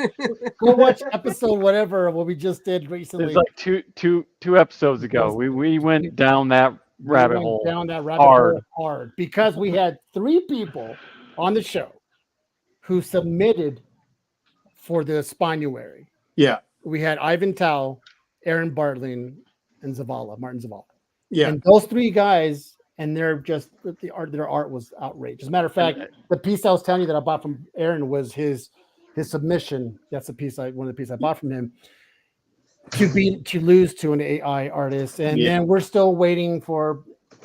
Go watch episode whatever what we just did recently. It's like two episodes ago. We went down that We rabbit went hole. down that rabbit hard. hole hard because we had 3 people on the show who submitted for the Sponuary. Yeah, We had Ivan Tao, Aaron Bartling, and Martin Zavala. yeah, And those 3 guys, and their art was outrageous. As a matter of fact, the piece I was telling you that I bought from Aaron was his submission. That's one of the pieces I bought from him. To lose to an AI artist, and then we're still waiting for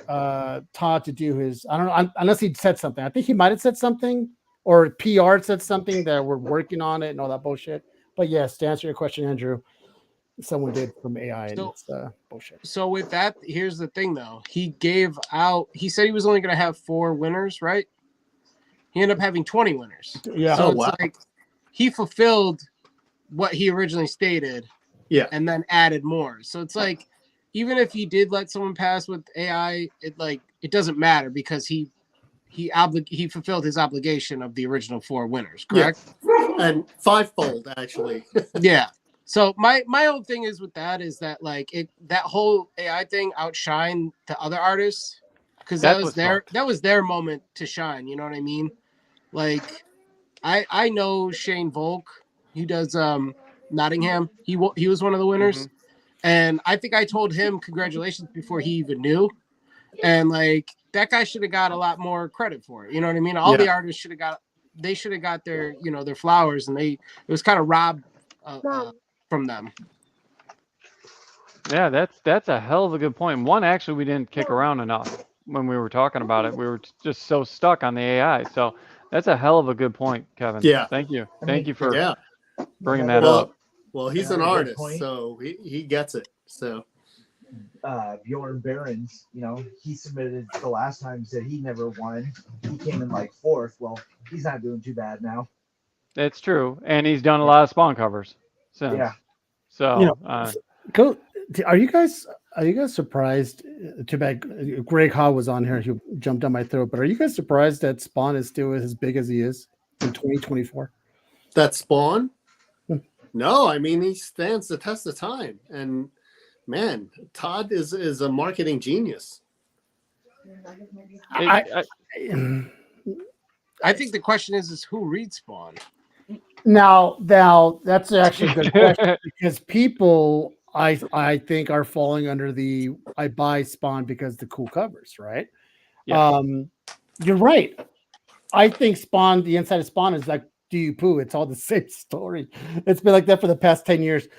Todd to do his. I don't know unless he said something. I think he might have said something, or PR said something that we're working on it and all that bullshit. But yes, to answer your question, Andrew, someone did from AI, and it's bullshit. So with that, here's the thing, though. He said he was only going to have 4 winners, right? He ended up having 20 winners. Yeah. So Oh, it's wow. like he fulfilled what he originally stated. Yeah. And then added more. So it's like, even if he did let someone pass with AI, it doesn't matter because he fulfilled his obligation of the original 4 winners, correct? and 5-fold actually. Yeah. So my whole thing is with that is that that whole AI thing outshined the other artists because that was their moment to shine. You know what I mean? Like I know Shane Volk. He does Nottingham. He was one of the winners, and I think I told him congratulations before he even knew, and that guy should have got a lot more credit for it. You know what I mean? All the artists should have got their their flowers, and it was kind of robbed from them. Yeah, that's a hell of a good point. One, actually, we didn't kick around enough when we were talking about it. We were just so stuck on the AI. So that's a hell of a good point, Kevin. Yeah. Thank you. Thank you for Yeah. bringing that up. Well, he's an artist, so he gets it. So Bjorn Barons, he submitted the last time, said he never won. He came in 4th. Well, he's not doing too bad now. It's true, and he's done a lot of Spawn covers since. Yeah. So Are you guys surprised? Too bad Greg Haw was on here. He jumped down my throat. But are you guys surprised that Spawn is still as big as he is in 2024? that Spawn? No, I mean he stands the test of time, and man, Todd is a marketing genius. I think the question is who reads Spawn? Now that's actually a good question because people I think are falling under the I buy Spawn because the cool covers, right? Yeah. You're right. I think Spawn, the inside of Spawn is like do you poo? It's all the same story. It's been like that for the past 10 years.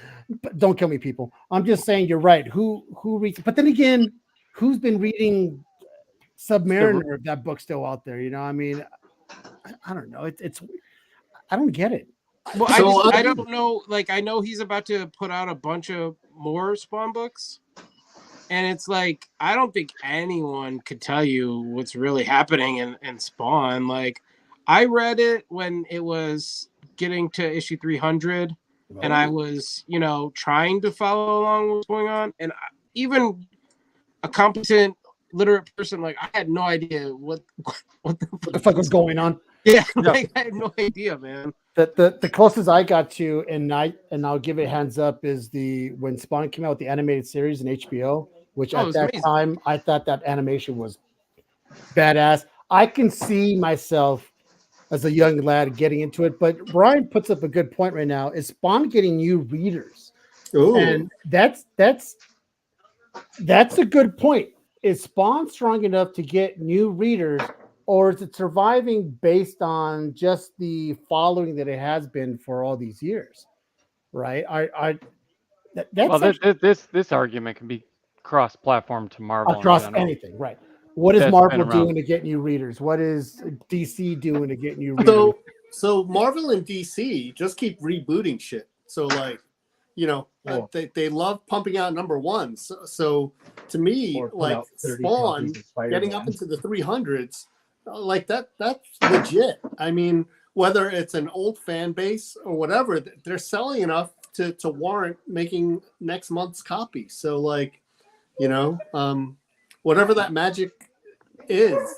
But don't kill me, people. I'm just saying you're right. Who reads? But then again, who's been reading Submariner if that book's still out there? I mean, I don't know. It's I don't get it. Well, I don't know. I know he's about to put out a bunch of more Spawn books, and it's I don't think anyone could tell you what's really happening in Spawn. I read it when it was getting to issue 300, and I was trying to follow along what's going on, and even a competent literate person I had no idea what the fuck was going on. Yeah, I had no idea, man. The closest I got to, and I'll give it hands up, is when Spawn came out with the animated series in HBO, which at that time I thought that animation was badass. I can see myself as a young lad getting into it. But Brian puts up a good point right now. Is Spawn getting new readers? Ooh. And that's a good point. Is Spawn strong enough to get new readers, or is it surviving based on just the following that it has been for all these years? Right? That's Well, this argument can be cross-platform to Marvel in across general. anything, right? What is That's Marvel been around. doing to get new readers? What is DC doing to get new readers? So Marvel and DC just keep rebooting shit. So like, they love pumping out number ones. So to me, like Spawn getting up into the 300s, like that's legit. I mean, whether it's an old fan base or whatever, they're selling enough to warrant making next month's copy. So like, whatever that magic is,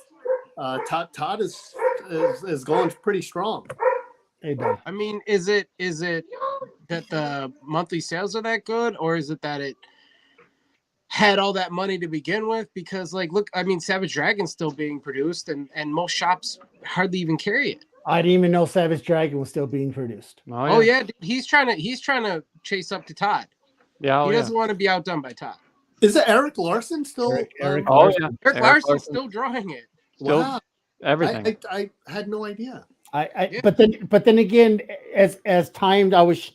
Todd is going pretty strong. Hey, Ben. I mean, is it that the monthly sales are that good, or is it that it had all that money to begin with? Because like, look, I mean, Savage Dragon's still being produced, and most shops hardly even carry it. I didn't even know Savage Dragon was still being produced. Oh yeah, he's trying to chase up to Todd. Yeah, he doesn't want to be outdone by Todd. Is it Eric Larson still? Eric Larson. Eric Larson's still drawing it. Still Wow. everything. I had no idea. Yeah. But then again, as time always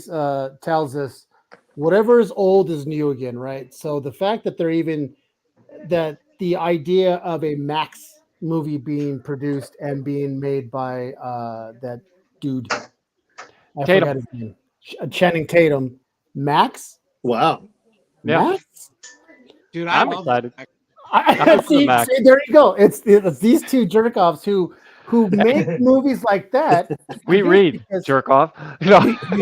tells us, whatever is old is new again, right? So the fact that that the idea of a Max movie being produced and being made by that dude, I forgot his name, Channing Tatum, Max. Wow. Yeah. Max? Dude, I'm excited. See, there you go. It's these two jerk offs who make movies like that. We read jerk off. You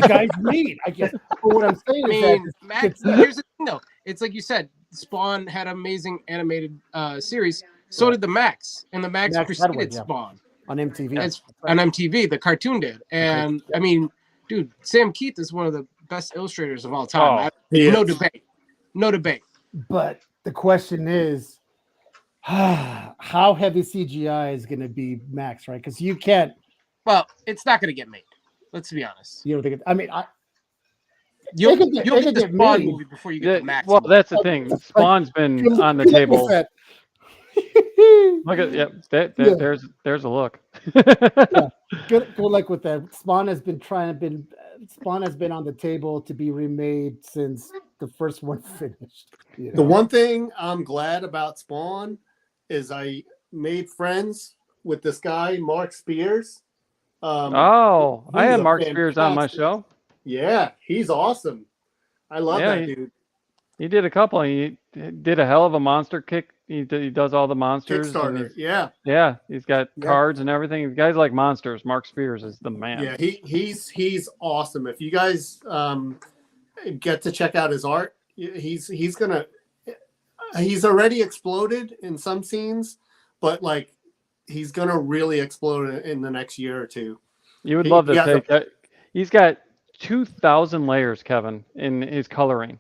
guys read, I guess. But what I'm saying is that Max, here's the thing, though. It's like you said, Spawn had amazing animated series. So did the Max, and the Max preceded Spawn on MTV. On MTV, the cartoon did, and I mean, dude, Sam Keith is one of the best illustrators of all time. No debate. But the question is, how heavy CGI is going to be Max, right? Because you can't. Well, it's not going to get made. Let's be honest. You don't think? I mean, you'll get the Spawn movie before you get the Max. Well, that's the thing. Spawn's been on the table. Look at there's a look. Good luck with that. Spawn has been on the table to be remade since the first one finished. The one thing I'm glad about Spawn is I made friends with this guy, Mark Spears. I had Mark Spears on my show. Yeah, he's awesome. I love that dude. He did a couple. He did a hell of a monster kick. He does all the monsters. Kickstarter, yeah. He's got cards and everything. The guys like monsters. Mark Spears is the man. Yeah, he's awesome. If you guys get to check out his art, he's already exploded in some scenes, but like he's gonna really explode in the next year or two. You would love to take that. He's got 2,000 layers, Kevin, in his coloring.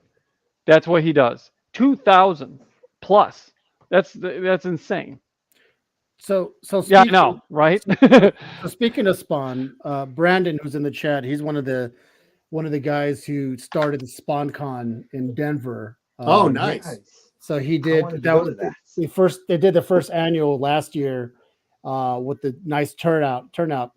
That's what he does. 2,000 plus. That's insane. So yeah, I know, right? So speaking of Spawn, Brandon, who's in the chat, he's one of the guys who started the SpawnCon in Denver. Oh, nice. So he did that. They did the first annual last year with the nice turnout.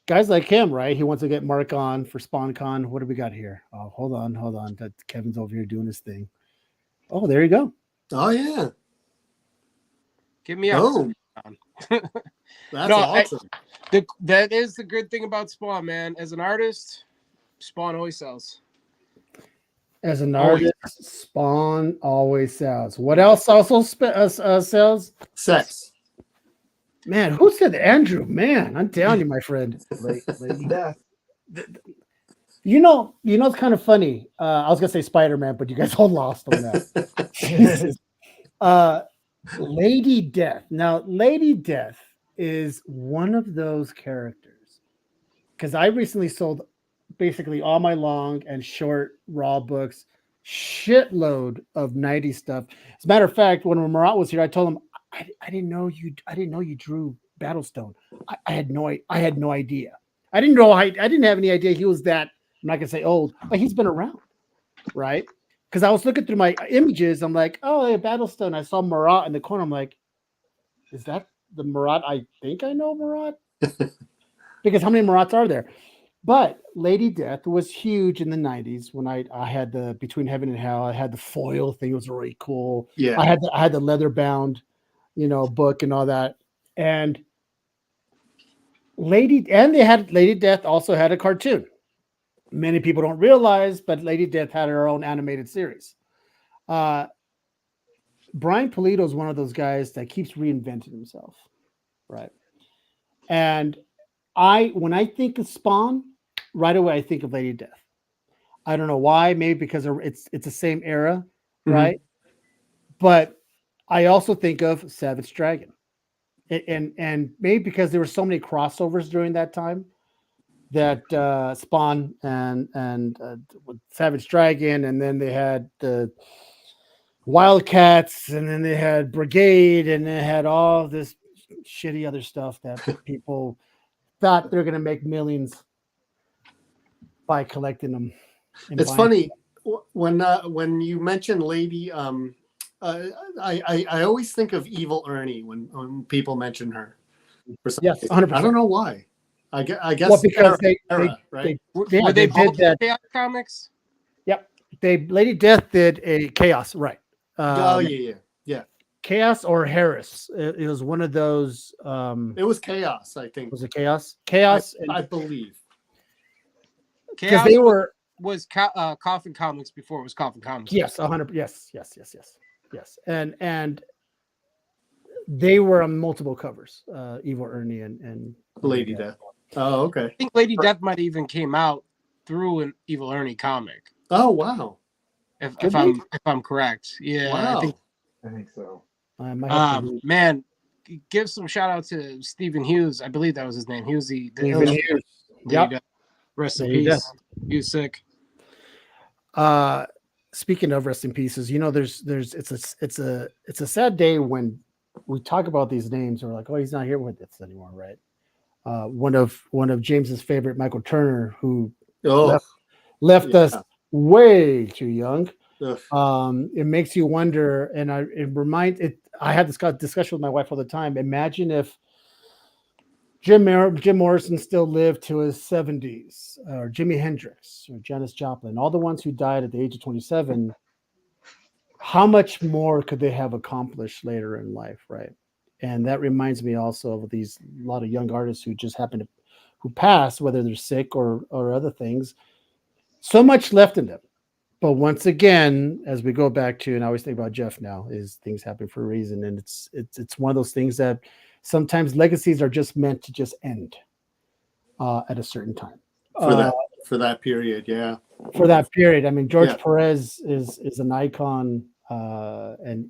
Guys like him, right? He wants to get Mark on for SpawnCon. What do we got here? Oh, hold on. That Kevin's over here doing his thing. Oh, there you go. Oh yeah. Give me out. That's awesome. That is the good thing about Spawn, man. As an artist, Spawn always sells. As an artist, Spawn always sells. What else also sells? Sex. Man, who said Andrew? Man, I'm telling you, my friend. Lady Death. You know, it's kind of funny. I was gonna say Spider-Man, but you guys all lost on that. Jesus. Lady Death. Now, Lady Death is one of those characters because I recently sold basically all my long and short raw books, shitload of 90s stuff. As a matter of fact, when Marat was here, I told him I didn't know you drew Battlestone. I had no idea. I didn't know. I didn't have any idea he was that. I'm not gonna say old, but he's been around, right? Because I was looking through my images. I'm like, oh, yeah, Battlestone. I saw Marat in the corner. I'm like, is that the Marat? I think I know Marat. Because how many Marats are there? But Lady Death was huge in the 90s when I had the Between Heaven and Hell. I had the foil thing. It was really cool. Yeah. I had the leather bound, book and all that. And they had Lady Death also had a cartoon. Many people don't realize, but Lady Death had her own animated series. Brian Pulido is one of those guys that keeps reinventing himself, right? And when I think of Spawn, right away I think of Lady Death. I don't know why, maybe because it's the same era, right? But I also think of Savage Dragon, and maybe because there were so many crossovers during that time that Spawn and with Savage Dragon, and then they had the Wildcats, and then they had Brigade, and they had all this shitty other stuff that people thought they're going to make millions by collecting them. It's funny when you mention Lady. I always think of Evil Ernie when people mention her. Yes, 100%. I don't know why. I guess well, because right? Were they both did that. Chaos Comics? Yep, Lady Death did a Chaos, right? Yeah. Chaos or Harris. It was one of those. It was Chaos, I think. Was it Chaos? Chaos, I believe. Because they was Coffin Comics before it was Coffin Comics. Yes, 100. Yes. And they were on multiple covers. Evil Ernie and Lady Death. Oh, okay. I think Lady Death might even came out through an Evil Ernie comic. Oh, wow. If I'm correct. Yeah. Wow. I think so. Man, give some shout out to Stephen Hughes. I believe that was his name. He was the Stephen Hughes. Yep. Rest in peace. He was sick. Speaking of rest in pieces, it's a sad day when we talk about these names. We're like, oh, he's not here with us anymore, right? One of James's favorite, Michael Turner, who left us way too young. It makes you wonder, and I had this discussion with my wife all the time. Imagine if Jim Morrison still lived to his 70s, or Jimi Hendrix, or Janis Joplin, all the ones who died at the age of 27. How much more could they have accomplished later in life, right? And that reminds me also of a lot of young artists who just who passed, whether they're sick or other things. So much left in them. But once again, as we go back to, and I always think about Jeff now, is things happen for a reason. And it's one of those things that sometimes legacies are just meant to just end at a certain time. For that period, yeah. For that period. I mean, George Perez is an icon. And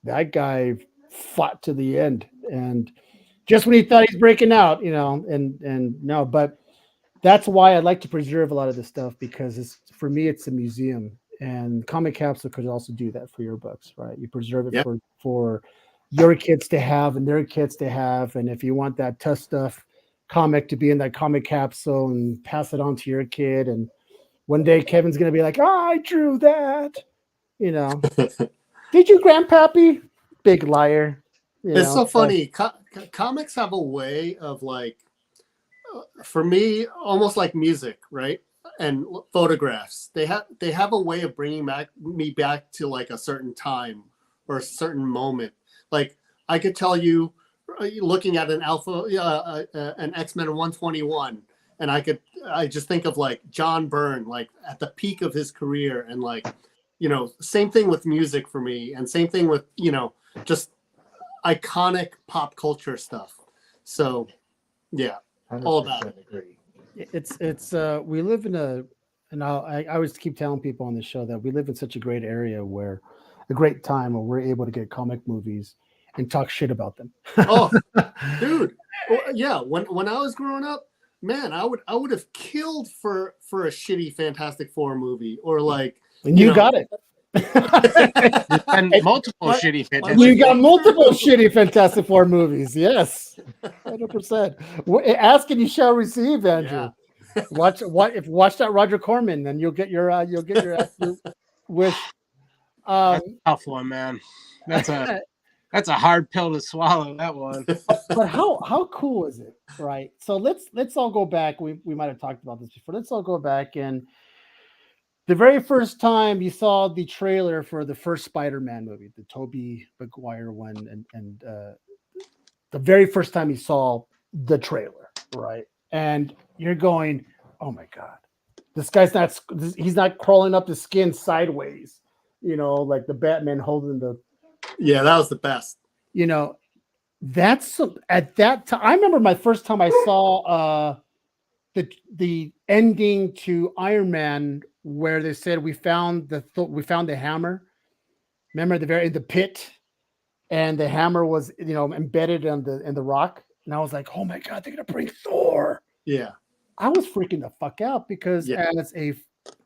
that guy fought to the end. And just when he thought he's breaking out, and no, but that's why I like to preserve a lot of this stuff, because for me, it's a museum, and Comic Capsule could also do that for your books, right? You preserve it for your kids to have and their kids to have. And if you want that tough stuff comic to be in that Comic Capsule and pass it on to your kid, and one day Kevin's going to be like, I drew that, did you, Grandpappy? Big liar. It's so funny. Comics have a way of, like, for me, almost like music, right? And photographs. They have a way of bringing me back to, like, a certain time or a certain moment. Like, I could tell you, looking at an X-Men 121, and I just think of, like, John Byrne, like, at the peak of his career, and, like, same thing with music for me, and same thing with, just iconic pop culture stuff. So, yeah, all about it. Agree. It's we live and I always keep telling people on the show that we live in such a great time where we're able to get comic movies and talk shit about them. Oh, dude, yeah. When I was growing up, man, I would have killed for a shitty Fantastic Four movie, or like. And you got it. And multiple What? shitty You Fantastic got Four. multiple shitty Fantastic Four movies. Yes, 100%. Ask and you shall receive, Andrew. Watch that Roger Corman, then you'll get your absolute wish. That's a tough one, man. That's a hard pill to swallow. That one. But how cool is it, right? So let's all go back. We might have talked about this before. Let's all go back, and the very first time you saw the trailer for the first Spider-Man movie, the Tobey Maguire one, and the very first time you saw the trailer, right? And you're going, oh my God, this guy's he's not crawling up the skin sideways, like the Batman holding the. Yeah, that was the best. That's at that time. I remember my first time I saw the ending to Iron Man where they said we found the hammer. Remember the pit, and the hammer was embedded in the rock, and I was like, oh my God, they're gonna bring Thor. Yeah, I was freaking the fuck out because as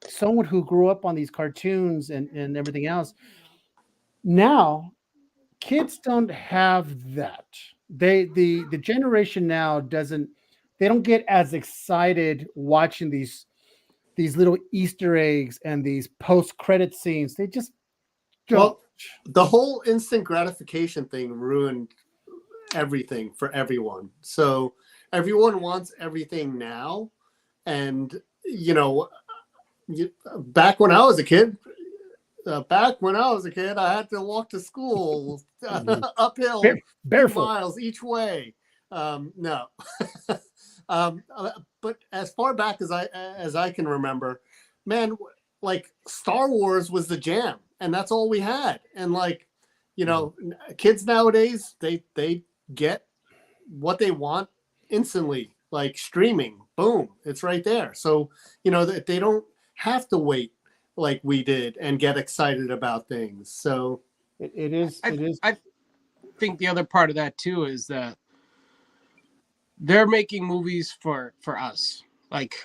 someone who grew up on these cartoons and everything else, now kids don't have that. The generation now they don't get as excited watching these little Easter eggs and these post-credit scenes. They just don't. well, the whole instant gratification thing ruined everything for everyone. So everyone wants everything now, and back when I was a kid, I had to walk to school uphill barefoot miles each way. No, but as far back as I can remember, man, like Star Wars was the jam, and that's all we had. And kids nowadays they get what they want instantly, like streaming. Boom, it's right there. So they don't have to wait like we did and get excited about things. So it is. I think the other part of that too is that they're making movies for us, like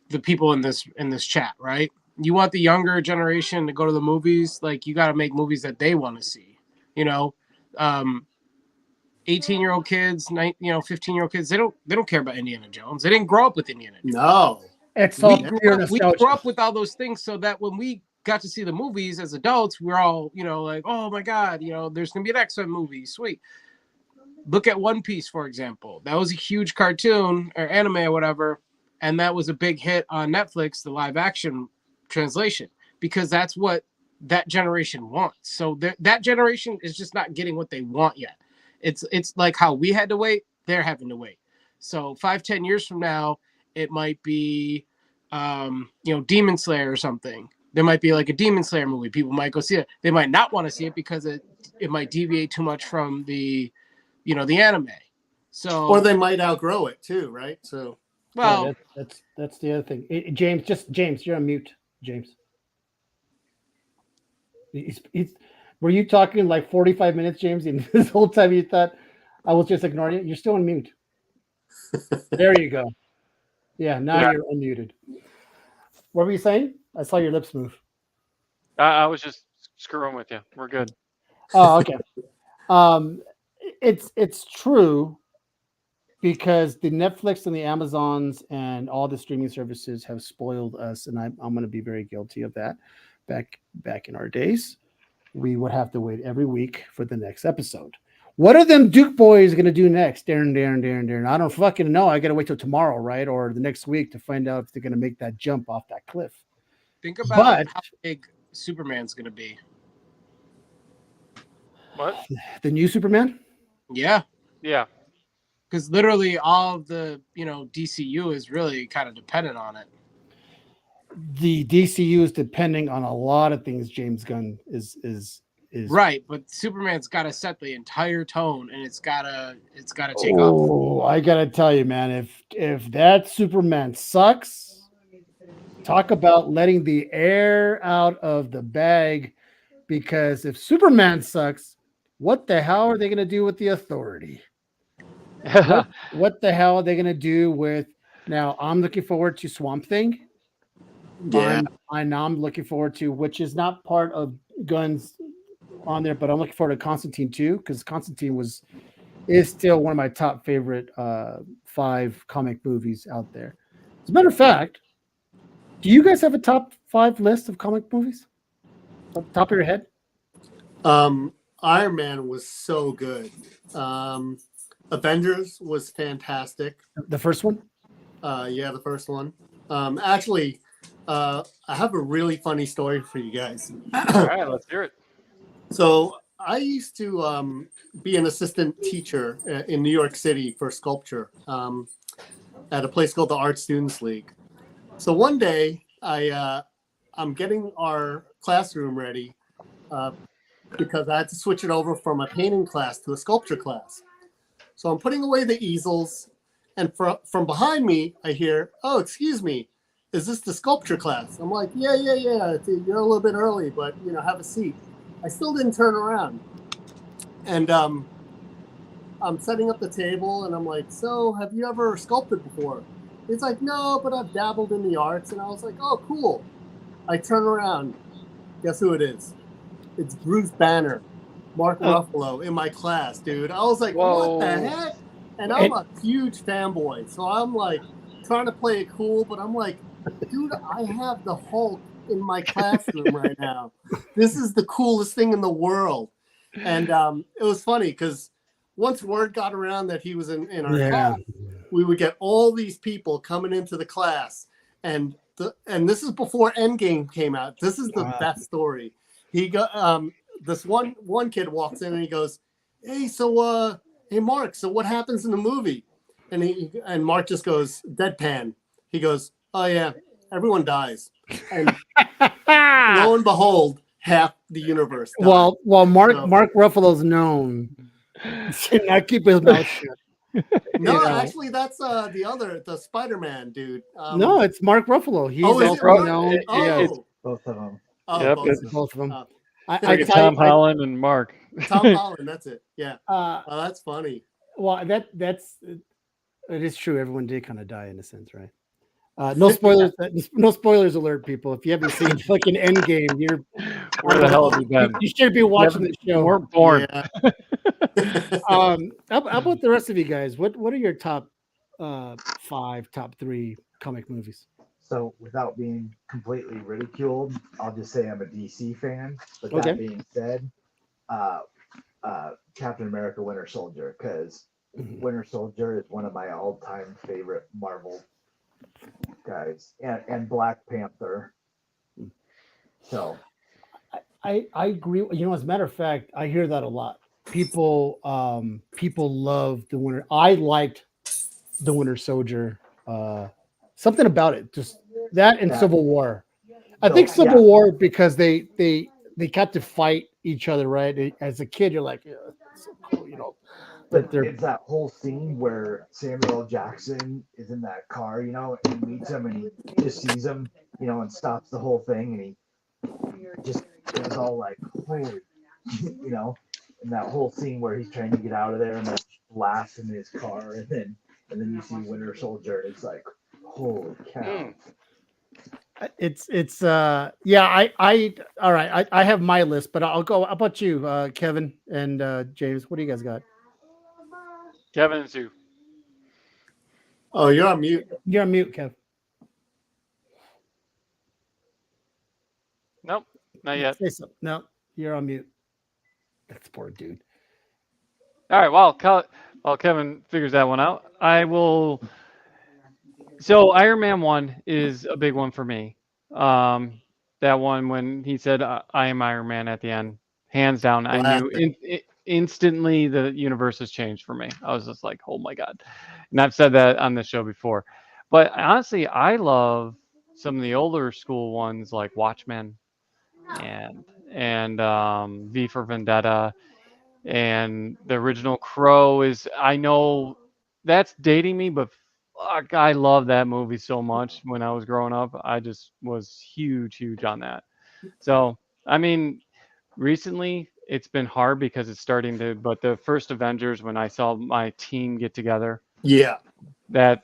the people in this chat, right? You want the younger generation to go to the movies, like you got to make movies that they want to see. 18-year-old kids, 15-year-old kids, they don't care about Indiana Jones. They didn't grow up with Indiana Jones. No. It's all we grew up with all those things, so that when we got to see the movies as adults, we're all, like, oh my God, there's gonna be an X-Men movie, sweet. Look at One Piece, for example. That was a huge cartoon or anime or whatever, and that was a big hit on Netflix, the live action translation, because that's what that generation wants. So that generation is just not getting what they want yet. It's like how we had to wait, they're having to wait. So 5-10 years from now, it might be Demon Slayer or something. There might be like a Demon Slayer movie. People might go see it. They might not want to see it because it might deviate too much from the anime. So, or they might outgrow it too, right? So well, that's the other thing. James, you're on mute. James, were you talking like 45 minutes, James? And this whole time you thought I was just ignoring you? You're still on mute. There you go. Yeah, now you're unmuted. What were you saying? I saw your lips move. I was just screwing with you. We're good. Oh, okay. It's true because the Netflix and the Amazons and all the streaming services have spoiled us, and I'm going to be very guilty of that. Back in our days, we would have to wait every week for the next episode. What are them Duke boys going to do next? Darren. I don't fucking know. I got to wait till tomorrow, right? Or the next week to find out if they're going to make that jump off that cliff. Think about how big Superman's going to be. What? The new Superman? Yeah. Yeah. Because literally all of the, DCU is really kind of dependent on it. The DCU is depending on a lot of things. James Gunn is right, but Superman's got to set the entire tone, and it's gotta take off. Oh, I gotta tell you, man, if that Superman sucks, talk about letting the air out of the bag. Because if Superman sucks, what the hell are they gonna do with the Authority? What the hell are they gonna do with? Now I'm looking forward to Swamp Thing. Yeah, I'm looking forward to, which is not part of Gunn's on there, but I'm looking forward to Constantine too, because Constantine is still one of my top favorite 5 comic movies out there. As a matter of fact, do you guys have a top 5 list of comic movies? Off the top of your head? Iron Man was so good. Avengers was fantastic. The first one? Yeah, the first one. Actually, I have a really funny story for you guys. All right, let's hear it. So I used to be an assistant teacher in New York City for sculpture at a place called the Art Students League. So one day I'm getting our classroom ready because I had to switch it over from a painting class to a sculpture class. So I'm putting away the easels, and from behind me, I hear, "Oh, excuse me, is this the sculpture class?" I'm like, "Yeah. You're a little bit early, but have a seat." I still didn't turn around, and I'm setting up the table, and I'm like, "So, have you ever sculpted before?" He's like, "No, but I've dabbled in the arts," and I was like, "Oh, cool." I turn around. Guess who it is? It's Bruce Banner, Mark Ruffalo in my class, dude. I was like, Whoa. what the heck? And I'm a huge fanboy. So I'm like trying to play it cool, but I'm like, dude, I have the Hulk in my classroom right now. This is the coolest thing in the world. And it was funny because once word got around that he was in our class, we would get all these people coming into the class. And this is before Endgame came out. This is the best story. He got this one kid walks in and he goes, "Hey, so hey Mark, so what happens in the movie?" And Mark just goes deadpan. He goes, "Oh yeah, everyone dies." And lo and behold, half the universe died. Well, Mark Ruffalo's known to not keep his mouth shut. No, actually, that's the Spider-Man dude. No, it's Mark Ruffalo. He's is it also Mark? known. Both of them. Oh, Yep, Both of them. I get Tom Holland and Mark. Tom Holland, that's it. Yeah. That's funny. Well, that's it is true. Everyone did kind of die in a sense, right? No spoilers. No spoilers alert, people. If you haven't seen fucking Endgame, you're Where the hell have you been? you should be watching the show. We're born. Yeah. How about the rest of you guys? What are your top 5, top 3 comic movies? So without being completely ridiculed, I'll just say I'm a DC fan. But Okay. that being said, Captain America Winter Soldier, because Winter Soldier is one of my all-time favorite Marvel guys, and Black Panther. So I agree. As a matter of fact, I hear that a lot. People love the Winter. I liked the Winter Soldier. Something about it, just that and Civil War. I think Civil War because they got to fight each other, right? As a kid, you're like, yeah, that's so cool, But it's that whole scene where Samuel L. Jackson is in that car, and he meets him and he just sees him, and stops the whole thing, and he just it was all like, holy, and that whole scene where he's trying to get out of there and that blast in his car, and then you see Winter Soldier, and it's like, holy cow. It's I all right. I have my list, but I'll go. How about you, Kevin and James? What do you guys got? Kevin and Sue. Oh, you're on mute. You're on mute, Kev. Nope, not yet. Say something. No, you're on mute. That's poor dude. All right, while Kevin figures that one out, I will. So Iron Man 1 is a big one for me. That one when he said, "I am Iron Man" at the end, hands down, I knew instantly the universe has changed for me. I was just like, "Oh my god!" And I've said that on the show before. But honestly, I love some of the older school ones like Watchmen and V for Vendetta. And the original Crow is, I know that's dating me, but fuck, I love that movie so much when I was growing up. I just was huge on that. So, I mean, recently it's been hard because it's starting to, but the first Avengers, when I saw my team get together, Yeah. that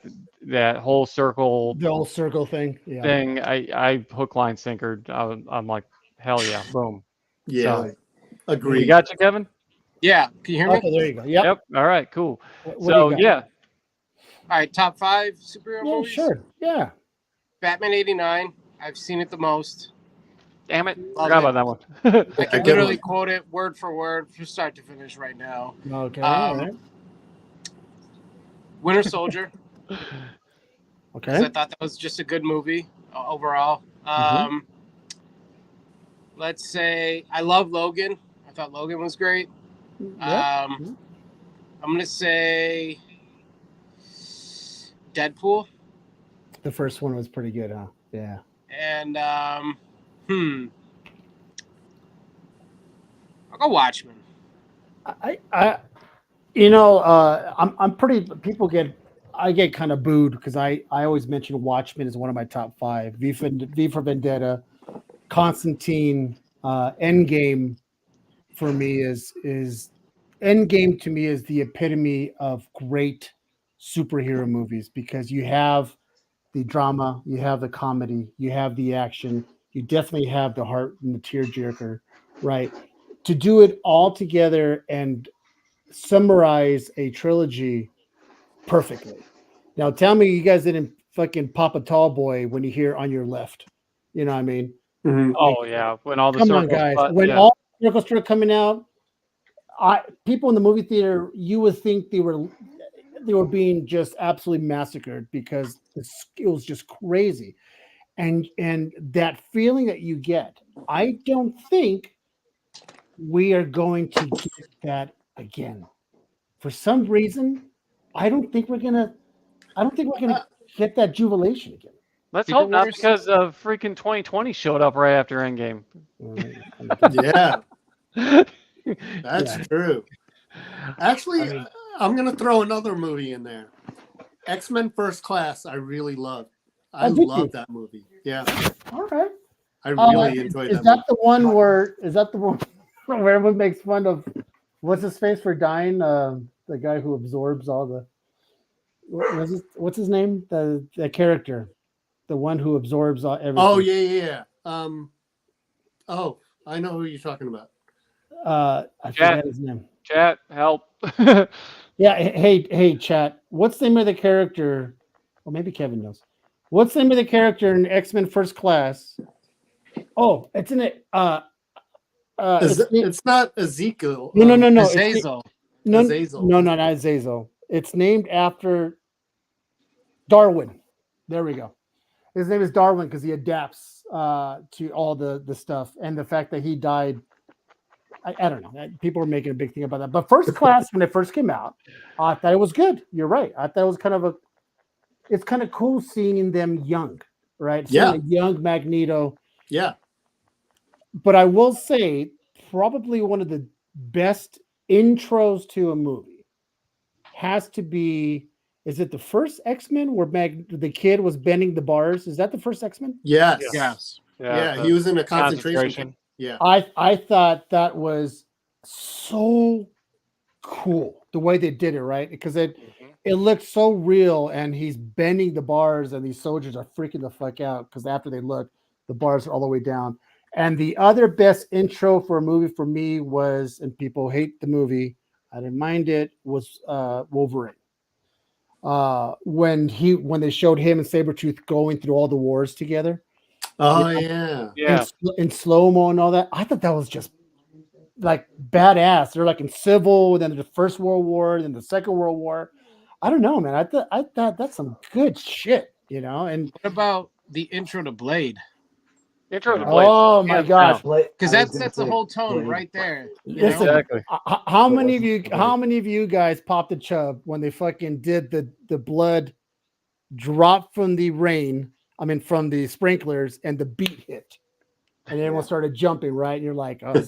whole circle The whole circle thing. Yeah. thing, I hook, line, sinker. I'm like, hell yeah, boom. Yeah, So, agreed. you got you, Kevin? Yeah, can you hear me? Okay, there you go. Yep. Yep. All right. Cool. What do you So got? yeah, All right, top 5 superhero Yeah, movies. sure. Yeah. Batman '89. I've seen it the most. damn it, Love forgot it. about that one. I Yeah, can good literally one. quote it word for word from start to finish right now. Okay. All right. Winter Soldier, because I Okay. thought that was just a good movie overall. Mhm. Let's say I love Logan. I thought Logan was great. Yep. I'm gonna say Deadpool, The first one was pretty good, huh? Yeah. and I'll go Watchmen. I I'm pretty. I get kind of booed because I always mention Watchmen as one of my top 5. V for Vendetta, Constantine, Endgame for me is Endgame to me is the epitome of great superhero movies because you have the drama, you have the comedy, you have the action, you definitely have the heart and the tearjerker, right? To do it all together and summarize a trilogy perfectly. Now tell me you guys didn't fucking pop a tall boy when you hear on your left. You know what I mean? Mhm. Oh yeah, when all the Come on, circles. guys. But When yeah, all the circles started coming out, people in the movie theater, you would think they were being just absolutely massacred because it was just crazy. And that feeling that you get, I don't think we are going to get that again. For some reason, I don't think we're gonna. I don't think we're gonna get that jubilation again. let's Secret hope not Wars? because freaking 2020 showed up right after Endgame. Yeah, that's Yeah. true. Actually, I mean, I'm gonna throw another movie in there. X-Men First Class. I really loved. I oh, did you? love that movie. Yeah, All right. I really enjoyed Is that that movie. the one where? Is that the one where everyone makes fun of? What's his face for dying? The guy who absorbs all the. What's his name? The character, the one who absorbs everything. Oh yeah. Oh, I know who you're talking about. I Chat, forget his name. chat, help. Yeah. Hey, chat. What's the name of the character? Well, maybe Kevin knows. What's the name of the character in X-Men First Class? Oh, it's in it. It's not Ezekiel. No. Azazel. No, Azazel. no, not Azazel. It's named after Darwin. There we go. His name is Darwin because he adapts to all the stuff and the fact that he died. I don't know. People are making a big thing about that. But First Class, when it first came out, I thought it was good. You're right. I thought it was it's kind of cool seeing them young, right? Yeah. Seeing a young Magneto. Yeah. But I will say, probably one of the best intros to a movie has to be. Is it the first X-Men where the kid was bending the bars? Is that the first X-Men? Yes. Yes. Yeah. the He was in a concentration camp. Yeah. I thought that was so cool the way they did it, right? Because it looked so real, and he's bending the bars, and these soldiers are freaking the fuck out because after they look, the bars are all the way down. And the other best intro for a movie for me was, and people hate the movie, I didn't mind it, was Wolverine. When they showed him and Sabretooth going through all the wars together, Oh you know, yeah. Yeah, in slow-mo and all that, I thought that was just like badass. They're like in civil, then the First World War, then the Second World War. I don't know, man. I thought that's some good shit, you know. And What about the intro to Blade? intro to Blade. oh my hands gosh, down. Because that sets the whole tone right there. You listen, know? Exactly. how many of you, guys popped a chub when they fucking did the blood drop from the rain? I mean, from the sprinklers, and the beat hit, and everyone started jumping, right? And you're like, oh, that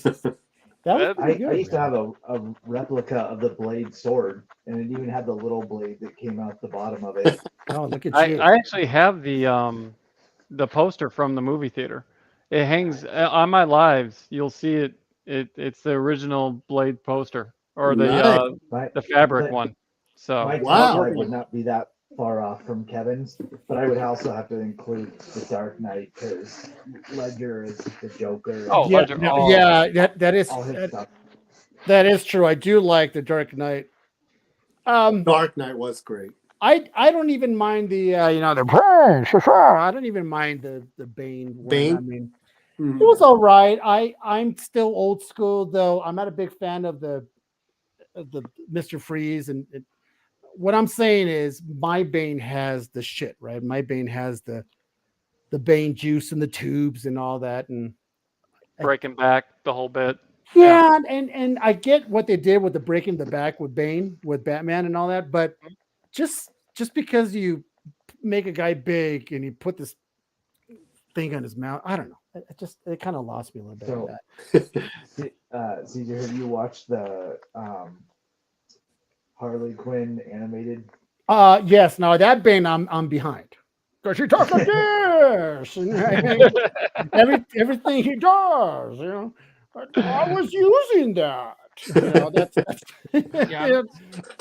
was pretty good. I used to Man. have a replica of the blade sword, and it even had the little blade that came out the bottom of it. Oh, look at I you. I actually have the poster from the movie theater. It hangs on my lives. You'll see it. It's the original Blade poster or Nice. the fabric But one. So my Wow. tailpipe would not be that far off from Kevin's, but I would also have to include the Dark Knight because Ledger is the Joker. Oh, Yeah, Ledger. no, Oh, yeah, that is all his stuff. that is true. I do like the Dark Knight. Dark Knight was great. I don't even mind the I don't even mind the Bane one. Bane? I mean, Mhm. it was all right. I'm still old school though. I'm not a big fan of the Mr. Freeze and what I'm saying is my Bane has the shit, right? My Bane has the Bane juice and the tubes and all that and breaking back the whole bit. yeah, and I get what they did with the breaking the back with Bane with Batman and all that, but just because you make a guy big and you put this thing on his mouth, I don't know. It kind of lost me a little bit on So, that. CJ, have you watched the Harley Quinn animated? Yes. Now that Bane, I'm behind because he talks like this, and everything he does, you know. I was using that. You know, that's Yeah.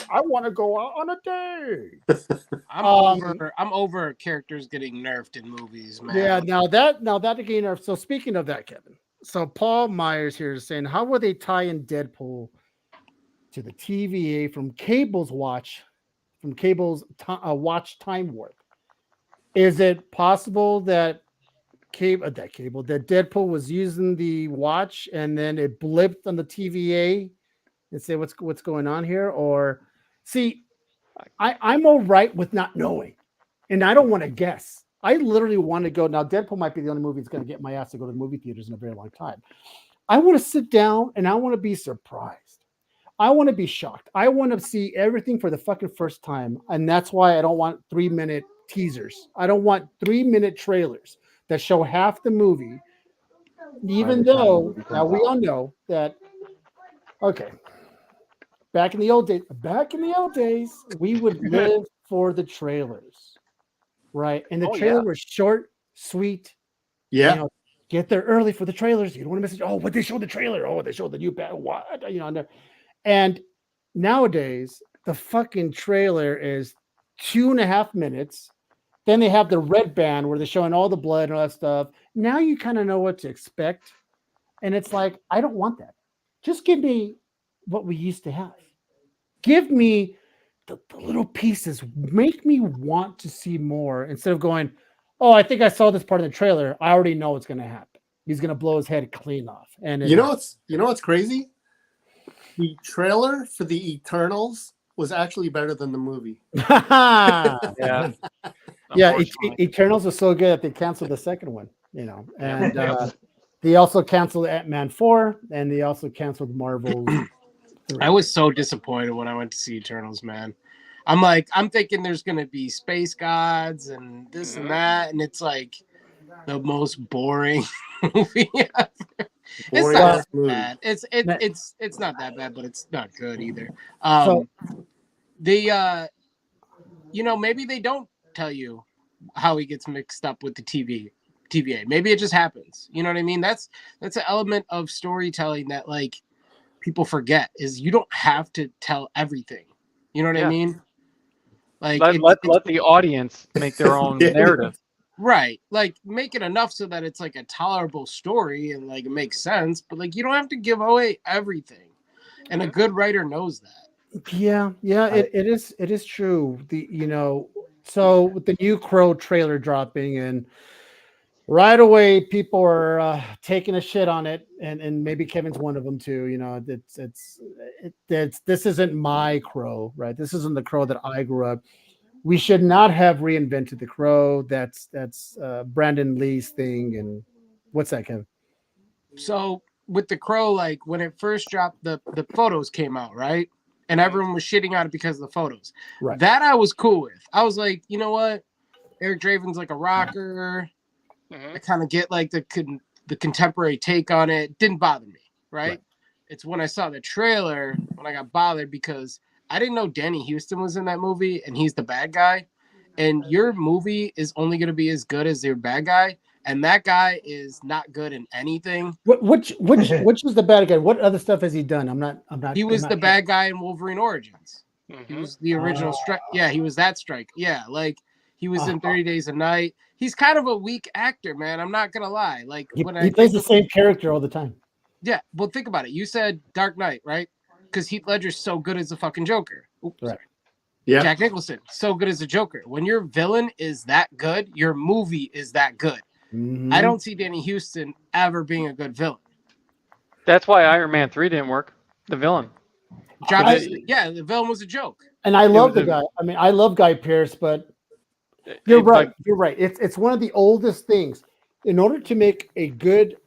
I want to go out on a date. I'm over characters getting nerfed in movies, man. Yeah, now that again. So speaking of that, Kevin. So Paul Myers here is saying, how will they tie in Deadpool to the TVA from Cable's watch time warp? Is it possible that that Deadpool was using the watch and then it blipped on the TVA and say what's going on here? Or see, I'm all right with not knowing, and I don't want to guess. I literally want to go now. Deadpool might be the only movie that's going to get my ass to go to the movie theaters in a very long time. I want to sit down and I want to be surprised. I want to be shocked. I want to see everything for the fucking first time, and that's why I don't want 3-minute teasers. I don't want 3-minute trailers that show half the movie. Even the time the though movie now comes we out. all know that. Okay, back in the old days, we would live for the trailers, right? And the Oh, trailer yeah. was short, sweet. Yeah. You know, get there early for the trailers. You don't want to miss it. Oh, but they showed the trailer. Oh, they showed the new bad what? You know, and nowadays the fucking trailer is 2.5 minutes. Then they have the red band where they're showing all the blood and all that stuff. Now you kind of know what to expect. And it's like, I don't want that. Just give me what we used to have. Give me the little pieces. Make me want to see more instead of going, oh, I think I saw this part of the trailer. I already know what's going to happen. He's going to blow his head clean off. And You know what's crazy? The trailer for the Eternals was actually better than the movie. Yeah. yeah, Unfortunately. Eternals was so good that they canceled the second one, you know, and Yep. they also canceled Ant-Man 4, and they also canceled Marvel's 3. I was so disappointed when I went to see Eternals, man. I'm thinking there's gonna be space gods and this and that, and it's like the most boring movie ever. It's Boring not ass that movie. bad. That- It's not that bad, but it's not good either. So- Maybe they don't tell you how he gets mixed up with the TVA. Maybe it just happens. You know what I mean? That's an element of storytelling that like people forget is you don't have to tell everything. You know what I Yeah. mean? Like Let the audience make their own Yeah. narrative. right. Like make it enough so that it's like a tolerable story and like it makes sense, but like you don't have to give away everything. And a good writer knows that. Yeah, it is true. So with the new Crow trailer dropping and right away people are taking a shit on it, and maybe Kevin's one of them too. You know, this isn't my Crow, right? This isn't the Crow that I grew up. We should not have reinvented the Crow. That's Brandon Lee's thing. And what's that, Kevin? So with the Crow, like when it first dropped, the photos came out, right? And everyone was shitting on it because of the photos. Right. That I was cool with. I was like, you know what? Eric Draven's like a rocker. I kind of get like the contemporary take on it. Didn't bother me, right? It's when I saw the trailer when I got bothered because I didn't know Danny Houston was in that movie and he's the bad guy. And your movie is only going to be as good as your bad guy. And that guy is not good in anything. Which is the bad guy? What other stuff has he done? I'm not. He was the bad guy in Wolverine Origins. He was the original strike. Yeah, he was that strike. Yeah, like he was in 30 Days a Night. He's kind of a weak actor, man. I'm not gonna lie. Like He when I plays the same character all the time. yeah, well, think about it. You said Dark Knight, right? Because Heath Ledger's so good as a fucking Joker. Oops, Right. sorry. Yeah. Jack Nicholson, so good as a Joker. When your villain is that good, your movie is that good. Mhm. I don't see Danny Houston ever being a good villain. That's why Iron Man 3 didn't work. The villain. The villain was a joke. And I love was the a- guy. I mean, I love Guy Pearce, but you're but- right. You're right. It's one of the oldest things. In order to make a good,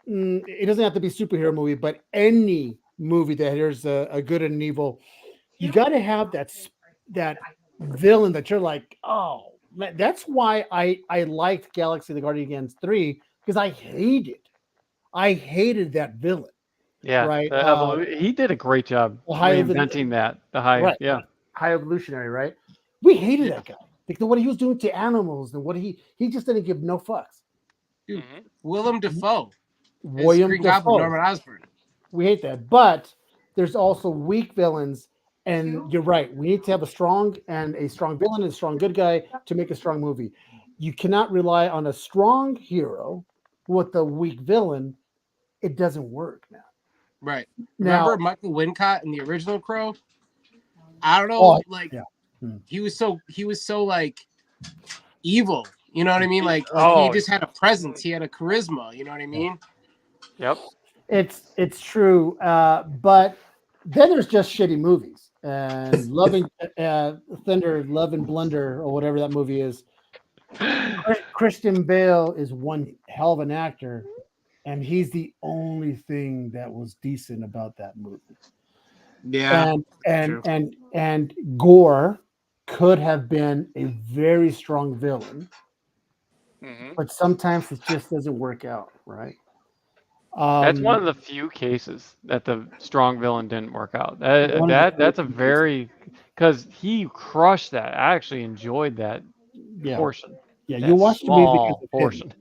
it doesn't have to be a superhero movie, but any movie that there's a good and an evil, you got to have that villain that you're like, oh, man. That's why I liked Galaxy of the Guardians 3 because I hated that villain. Yeah, Right. he did a great job the high reinventing that. The high, Right. yeah. High evolutionary, right? We hated that guy. Like what he was doing to animals and what he just didn't give no fucks. Dude, Willem Dafoe. William Green Goblin, Dafoe. Norman Osborn. We hate that. But there's also weak villains. And you're right. We need to have a strong villain and a strong good guy to make a strong movie. You cannot rely on a strong hero with a weak villain. It doesn't work now. Right. Now, Remember Michael Wincott in the original Crow? I don't know. He was so like evil. You know what I mean? Like he just had a presence. He had a charisma. You know what I mean? Yep. It's true. But then there's just shitty movies. And Loving Thunder, Love and Blunder, or whatever that movie is. Christian Bale is one hell of an actor, and he's the only thing that was decent about that movie. Yeah. And Gore could have been a very strong villain, but sometimes it just doesn't work out, right? That's one of the few cases that the strong villain didn't work out. That's a very because he crushed that. I actually enjoyed that portion. Yeah, that you watched the movie because of portion.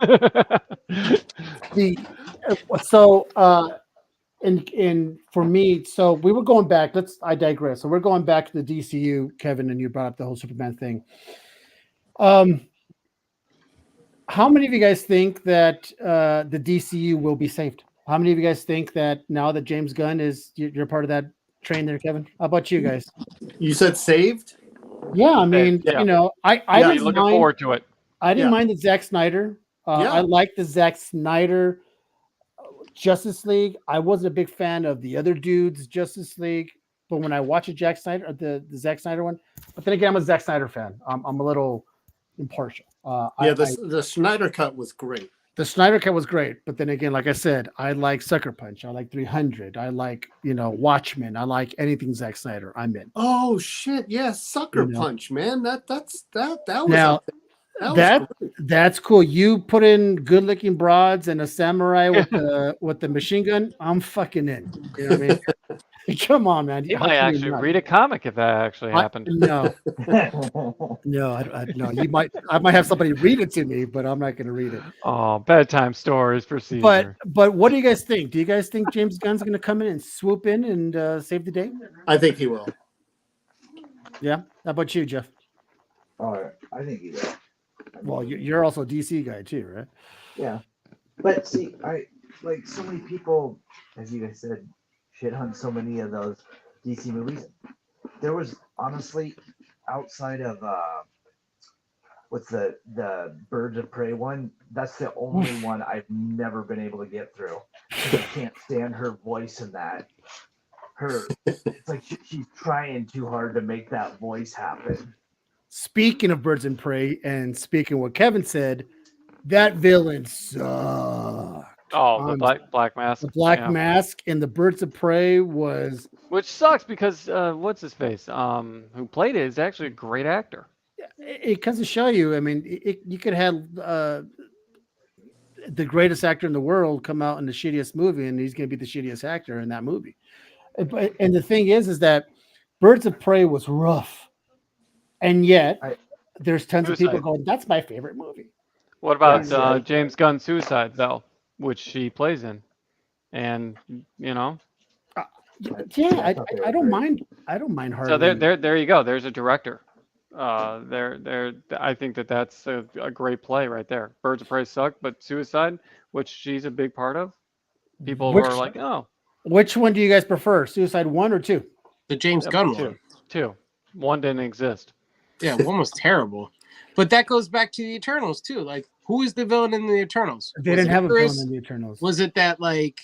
And for me, so we were going back. I digress. So we're going back to the DCU, Kevin, and you brought up the whole Superman thing. How many of you guys think that the DCU will be saved? How many of you guys think that now that James Gunn you're part of that train there, Kevin? How about you guys? You said saved? Yeah, I mean, Yeah. I You're looking forward to it. I didn't mind the Zack Snyder. I like the Zack Snyder Justice League. I wasn't a big fan of the other dude's Justice League, but when I watch the Zack Snyder one, but then again, I'm a Zack Snyder fan. I'm a little impartial. The Snyder Cut was great. The Snyder Cut was great, but then again, like I said, I like Sucker Punch. I like 300. I like Watchmen. I like anything Zack Snyder. I'm in. Oh shit! Yeah, Sucker Punch, man. That was now. That's cool. You put in good-looking broads and a samurai with the machine gun. I'm fucking in. You know what I mean? Come on, man. You might actually read a comic if that actually happened. No, no. I might have somebody read it to me, but I'm not going to read it. Oh, bedtime stories for Caesar. But what do you guys think? Do you guys think James Gunn's going to come in and swoop in and save the day? I think he will. Yeah. How about you, Jeff? Oh, I think he will. Well, you're also a DC guy too, right? Yeah, but see, I like so many people, as you guys said, shit on so many of those DC movies. There was honestly, outside of what's the Birds of Prey one, that's the only one I've never been able to get through. I can't stand her voice in that. It's like she's trying too hard to make that voice happen. Speaking of Birds and Prey, and speaking of what Kevin said, that villain sucked. Oh, the Black Mask. The Black Mask and the Birds of Prey was... Which sucks because, what's his face? Who played it is actually a great actor. It comes to show you, I mean, you could have the greatest actor in the world come out in the shittiest movie, and he's going to be the shittiest actor in that movie. And the thing is that Birds of Prey was rough. And yet, there's tons of people going, that's my favorite movie. What about James Gunn's Suicide, though, which she plays in? And, Yeah, I thought they I were don't great. mind. I don't mind So Harley. there you go. There's a director. I think that's a great play right there. Birds of Prey suck, but Suicide, which she's a big part of, people Which were like, oh, which one do you guys prefer? Suicide 1 or 2? The James Gunn two, one. two. One didn't exist. Yeah, one was terrible. But that goes back to the Eternals too. Like, who is the villain in the Eternals? They Was didn't it have a villain Icarus? in the Eternals. Was it that like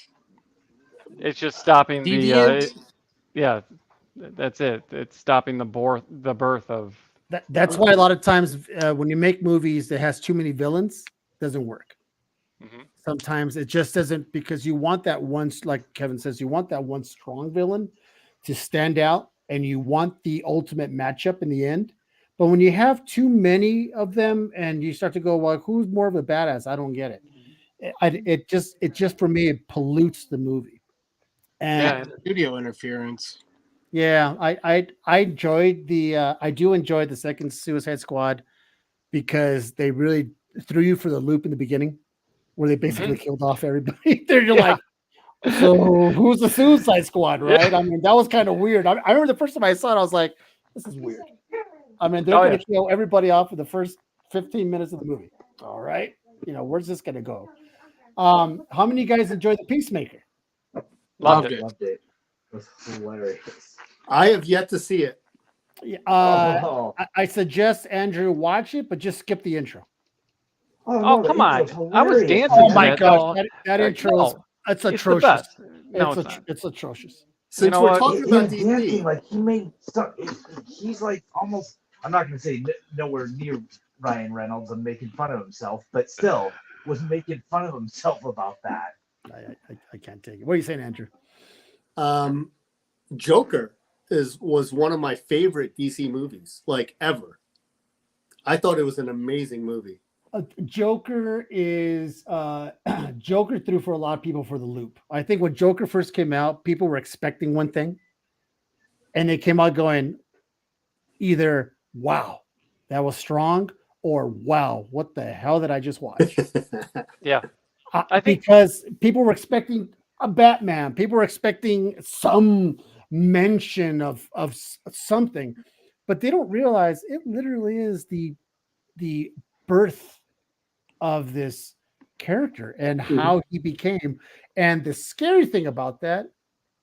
It's just stopping deviant? yeah, that's it. It's stopping the birth of. That's why a lot of times when you make movies that has too many villains, it doesn't work. Mhm. Sometimes it just doesn't, because you want that one, like Kevin says, you want that one strong villain to stand out, and you want the ultimate matchup in the end. But when you have too many of them and you start to go, well, who's more of a badass? I don't get it. It just for me, it pollutes the movie. And Yeah, Studio interference. yeah, I enjoyed I do enjoy the second Suicide Squad because they really threw you for the loop in the beginning, where they basically killed off everybody. They're just Yeah. like, so who's the Suicide Squad, Yeah. right? I mean, that was kind of weird. I remember the first time I saw it, I was like, this is weird. I mean, they're Oh, going yeah. to kill everybody off in the first 15 minutes of the movie. All right, where's this going to go? How many of you guys enjoyed the Peacemaker? Loved it. Loved it. It was hilarious. I have yet to see it. I suggest Andrew watch it, but just skip the intro. Oh, no, the come on. intro's I was hilarious. dancing Oh to my that. gosh, though. that intro is No, it's it's the atrocious. best. No, it's not. It's atrocious. Since know we're what? talking about Him dancing, DC, like he made some. He's like almost. I'm not gonna say nowhere near Ryan Reynolds and making fun of himself, but still was making fun of himself about that. I can't take it. What are you saying, Andrew? Joker was one of my favorite DC movies, like ever. I thought it was an amazing movie. Joker is Joker threw for a lot of people for the loop. I think when Joker first came out, people were expecting one thing, and they came out going either "Wow, that was strong," or "Wow, what the hell did I just watch?" Yeah. I think- because people were expecting a Batman, people were expecting some mention of something, but they don't realize it literally is the birth of this character and how he became. And the scary thing about that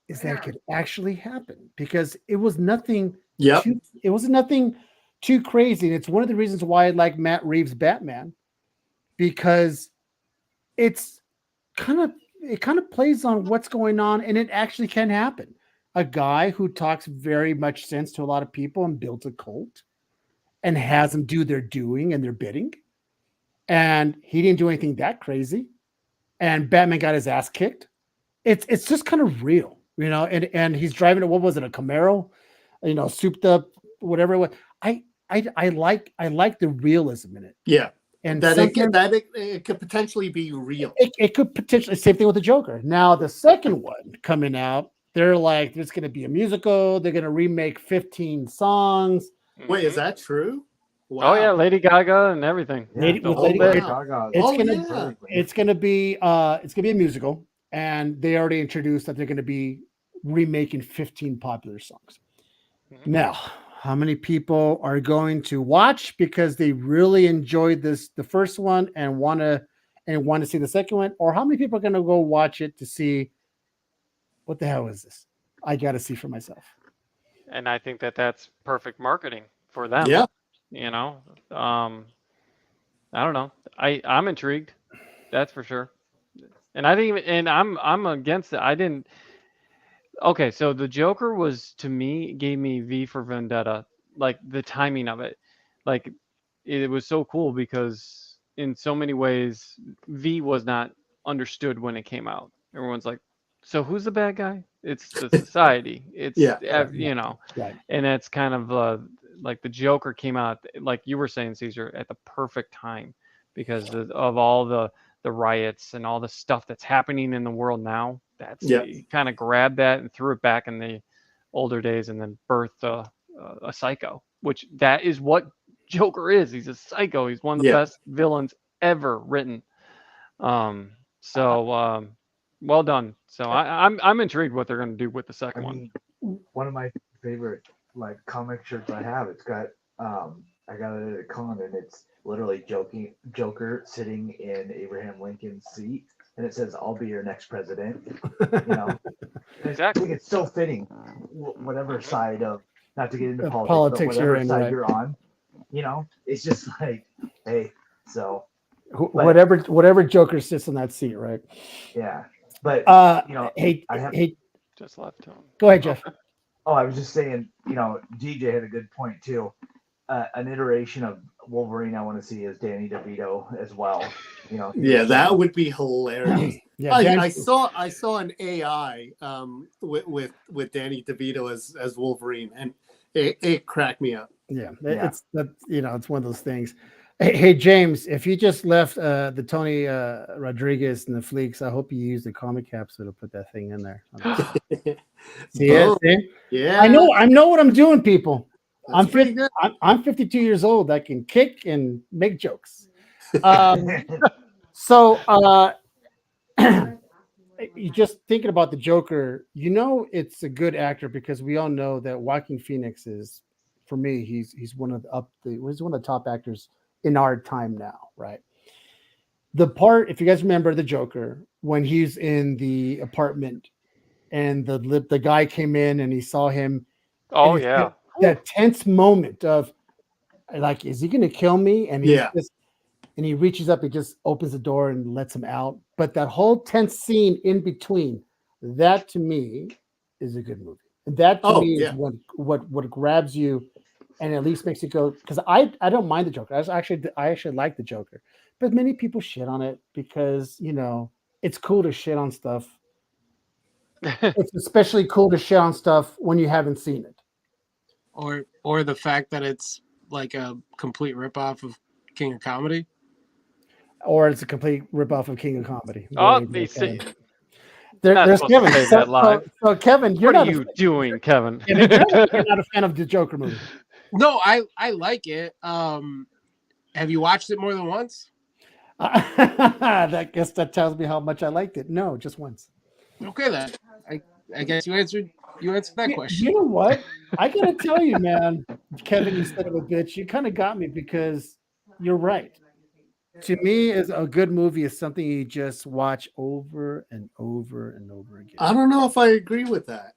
is that it could actually happen, because it was nothing Yep. it was nothing too crazy. And it's one of the reasons why I like Matt Reeves' Batman, because it kind of plays on what's going on, and it actually can happen. A guy who talks very much sense to a lot of people and builds a cult and has them do their doing and their bidding. And he didn't do anything that crazy. And Batman got his ass kicked. It's just kind of real, and he's driving what was it, a Camaro, souped up, whatever it was. I like the realism in it. Yeah. And That sometimes it could potentially be real. it could potentially, same thing with the Joker. Now the second one coming out, they're like, there's going to be a musical. They're going to remake 15 songs. Wait, is Mhm. that true? Oh yeah, Lady Gaga and everything. Lady- The with whole Lady bit. Gaga. Oh, It's gonna be a musical, and they already introduced that they're going to be remaking 15 popular songs. Mhm. Now, how many people are going to watch because they really enjoyed the first one and want to see the second one, or how many people are going to go watch it to see what the hell is this? I got to see for myself. And I think that's perfect marketing for them. Yeah. You know, I don't know. I'm intrigued. That's for sure. And I didn't even, and I'm against it. I didn't. Okay, so the Joker was, to me, gave me V for Vendetta, like the timing of it. Like it was so cool because in so many ways V was not understood when it came out. Everyone's like, so who's the bad guy? It's the society. It's Yeah. Right. and it's kind of like the Joker came out, like you were saying, Caesar, at the perfect time because of all the riots and all the stuff that's happening in the world now. That's Yeah. he kind of grabbed that and threw it back in the older days, and then birthed a psycho, which that is what Joker is. He's a psycho. He's one of the Yeah. best villains ever written. So well done. So I'm intrigued what they're going to do with the I second one. mean, one of my favorite like comic shirts I have. It's got I got it at a con, and it's literally Joker sitting in Abraham Lincoln's seat, and it says, "I'll be your next president." You know, and Exactly. I think it's so fitting. Whatever side of, not to get into politics, Politics but whatever you're in, side right. you're on, you know, it's just like, hey, so Whatever Joker sits in that seat, right? yeah. But you know, Hey, I have. hey, Just left him. go ahead, Jeff. Oh, I was just saying, you know, DJ had a good point too. An iteration of Wolverine I want to see is Danny DeVito as well. You know, Yeah, that would be hilarious. Yeah, I saw an AI with Danny DeVito as Wolverine, and it cracked me up. Yeah, Yeah. it's that it's one of those things. Hey, James, if you just left the Tony Rodriguez and the Fleeks, I hope you use the comic capsule to put that thing in there. See it? Boom. See? Yeah, I know what I'm doing, people. that's pretty good. I'm 52 years old. I can kick and make jokes. So you just thinking about the Joker, it's a good actor because we all know that Joaquin Phoenix is, for me, he's one of the top actors in our time now, right? The part, if you guys remember the Joker, when he's in the apartment and the guy came in and he saw him. Oh and yeah. that tense moment of like, is he gonna kill me? And he reaches up, he just opens the door and lets him out. But that whole tense scene in between, that to me is a good movie. And that to me is what grabs you and at least makes you go, because I don't mind the Joker. I actually like the Joker. But many people shit on it because it's cool to shit on stuff. It's especially cool to shit on stuff when you haven't seen it. Or the fact that it's like a complete ripoff of King of Comedy. Or it's a complete ripoff of King of Comedy. Oh, There you they go, see. Kevin. Not There's supposed to Kevin. say that live. So Kevin, What are you doing, Kevin? You're not a fan of the Joker movie. No, I like it. Have you watched it more than once? I guess that tells me how much I liked it. No, just once. Okay, then. I guess you answered that question. You know what? I gotta tell you, man, Kevin, you son of a bitch, you kind of got me because you're right. To me, is a good movie is something you just watch over and over and over again. I don't know if I agree with that.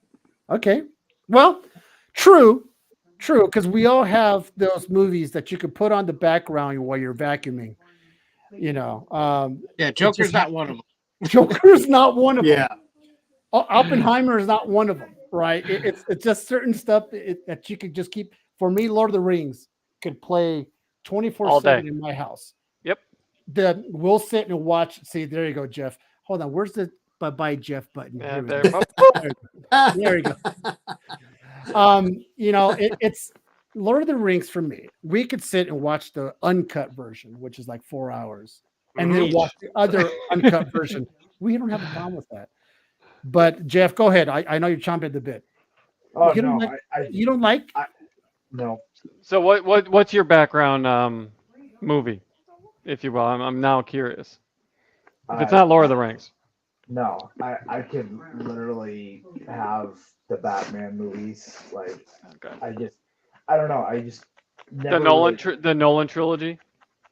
Okay. Well, true, because we all have those movies that you can put on the background while you're vacuuming. Yeah, Joker's not one of them. Joker's not one of them. Yeah. Oppenheimer is not one of them, right? It's just certain stuff that you could just keep. For me, Lord of the Rings could play 24/7 in my house. Yep. We'll sit and watch. See, there you go, Jeff. Hold on. Where's the bye Jeff button? Yeah, Here there, we go. It's Lord of the Rings for me. We could sit and watch the uncut version, which is like 4 hours, and then watch the other uncut version. We don't have a problem with that. But Jeff, go ahead. I know you're chomping at the bit. Oh You don't no, like- I You don't like? no. So what's your background movie, if you will? I'm now curious. If it's not Lord of the Rings. No, I can literally have the Batman movies. Like Okay. I don't know. I just never The Nolan trilogy,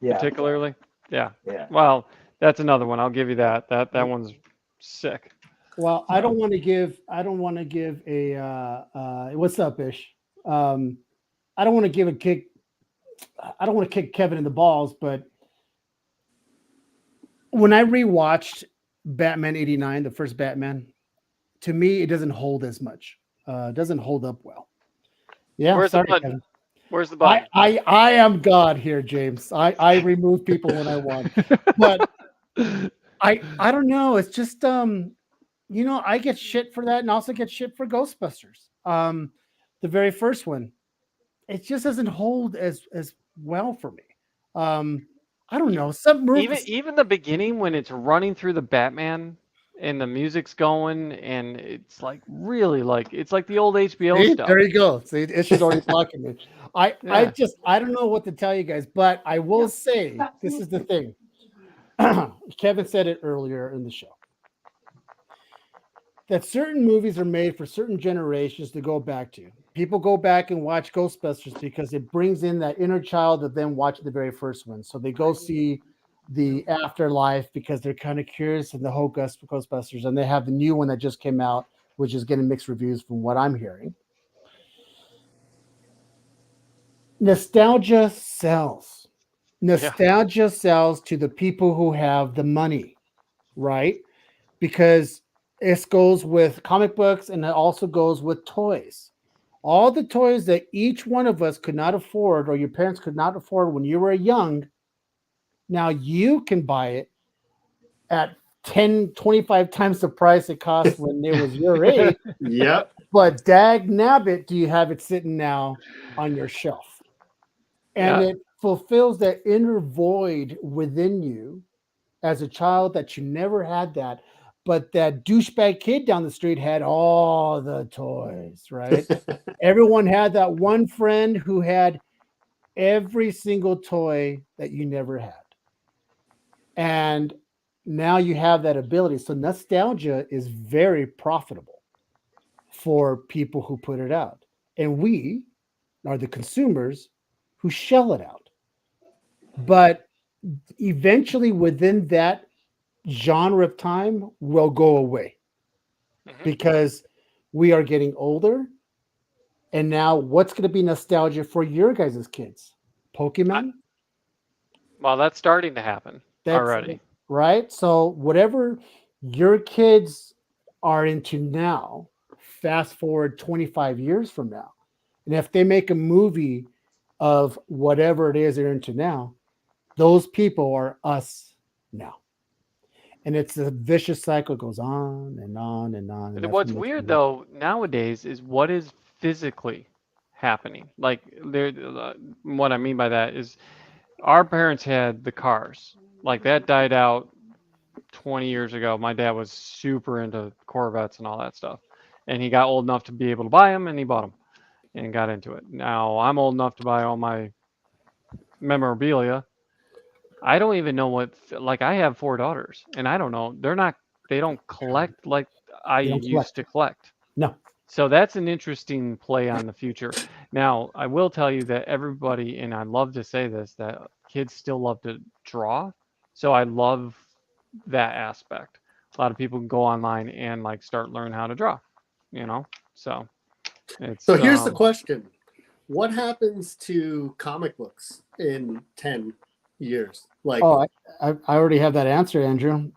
yeah, particularly. Yeah. yeah. Well, that's another one. I'll give you that. That one's sick. Well, I don't want to give a what's up, Ish? I don't want to give a kick. I don't want to kick Kevin in the balls, but when I rewatched Batman '89, the first Batman, to me it doesn't hold as much. It doesn't hold up well. Yeah, Where's sorry, the button? Kevin. Where's the button? I am God here, James. I remove people when I want, but I don't know. It's just I get shit for that, and also get shit for Ghostbusters. The very first one, it just doesn't hold as well for me. I don't know. Some movies, Even the beginning when it's running through the Batman and the music's going and it's like really like it's like the old HBO see, stuff. there you go. See, she's already blocking me. I Yeah. don't know what to tell you guys, but I will say this is the thing. Kevin said it earlier in the show. that certain movies are made for certain generations to go back to. People go back and watch Ghostbusters because it brings in that inner child that then watched the very first one. So they go see the afterlife because they're kind of curious in the whole Ghostbusters, and they have the new one that just came out, which is getting mixed reviews from what I'm hearing. Nostalgia sells. Nostalgia sells to the people who have the money, right? Because it goes with comic books and it also goes with toys. All the toys that each one of us could not afford or your parents could not afford when you were young, now you can buy it at 10, 25 times the price it cost when it was your age. Yep. But dag nabbit, do you have it sitting now on your shelf? And Yeah. it fulfills that inner void within you as a child that you never had that. But that douchebag kid down the street had all the toys, right? Everyone had that one friend who had every single toy that you never had. And now you have that ability. So nostalgia is very profitable for people who put it out. And we are the consumers who shell it out. But eventually within that genre of time will go away because we are getting older. And now what's going to be nostalgia for your guys' kids? Pokemon? Well, that's starting to happen That's already. right. So whatever your kids are into now, fast forward 25 years from now. And if they make a movie of whatever it is they're into now, those people are us now. And it's a vicious cycle, goes on and on and on. And And that's what's what makes weird me- though nowadays is what is physically happening. Like what I mean by that is our parents had the cars. Like that died out 20 years ago. My dad was super into Corvettes and all that stuff. And he got old enough to be able to buy them and he bought them and got into it. Now I'm old enough to buy all my memorabilia. I don't even know like I have 4 daughters and I don't know. They don't collect like I They don't used collect. to collect. No. So that's an interesting play on the future. Now, I will tell you that everybody, and I love to say this, that kids still love to draw. So I love that aspect. A lot of people can go online and like start learning how to draw, you know? So it's So here's the question. What happens to comic books in 10 years? Like, Oh, I already have that answer, Andrew.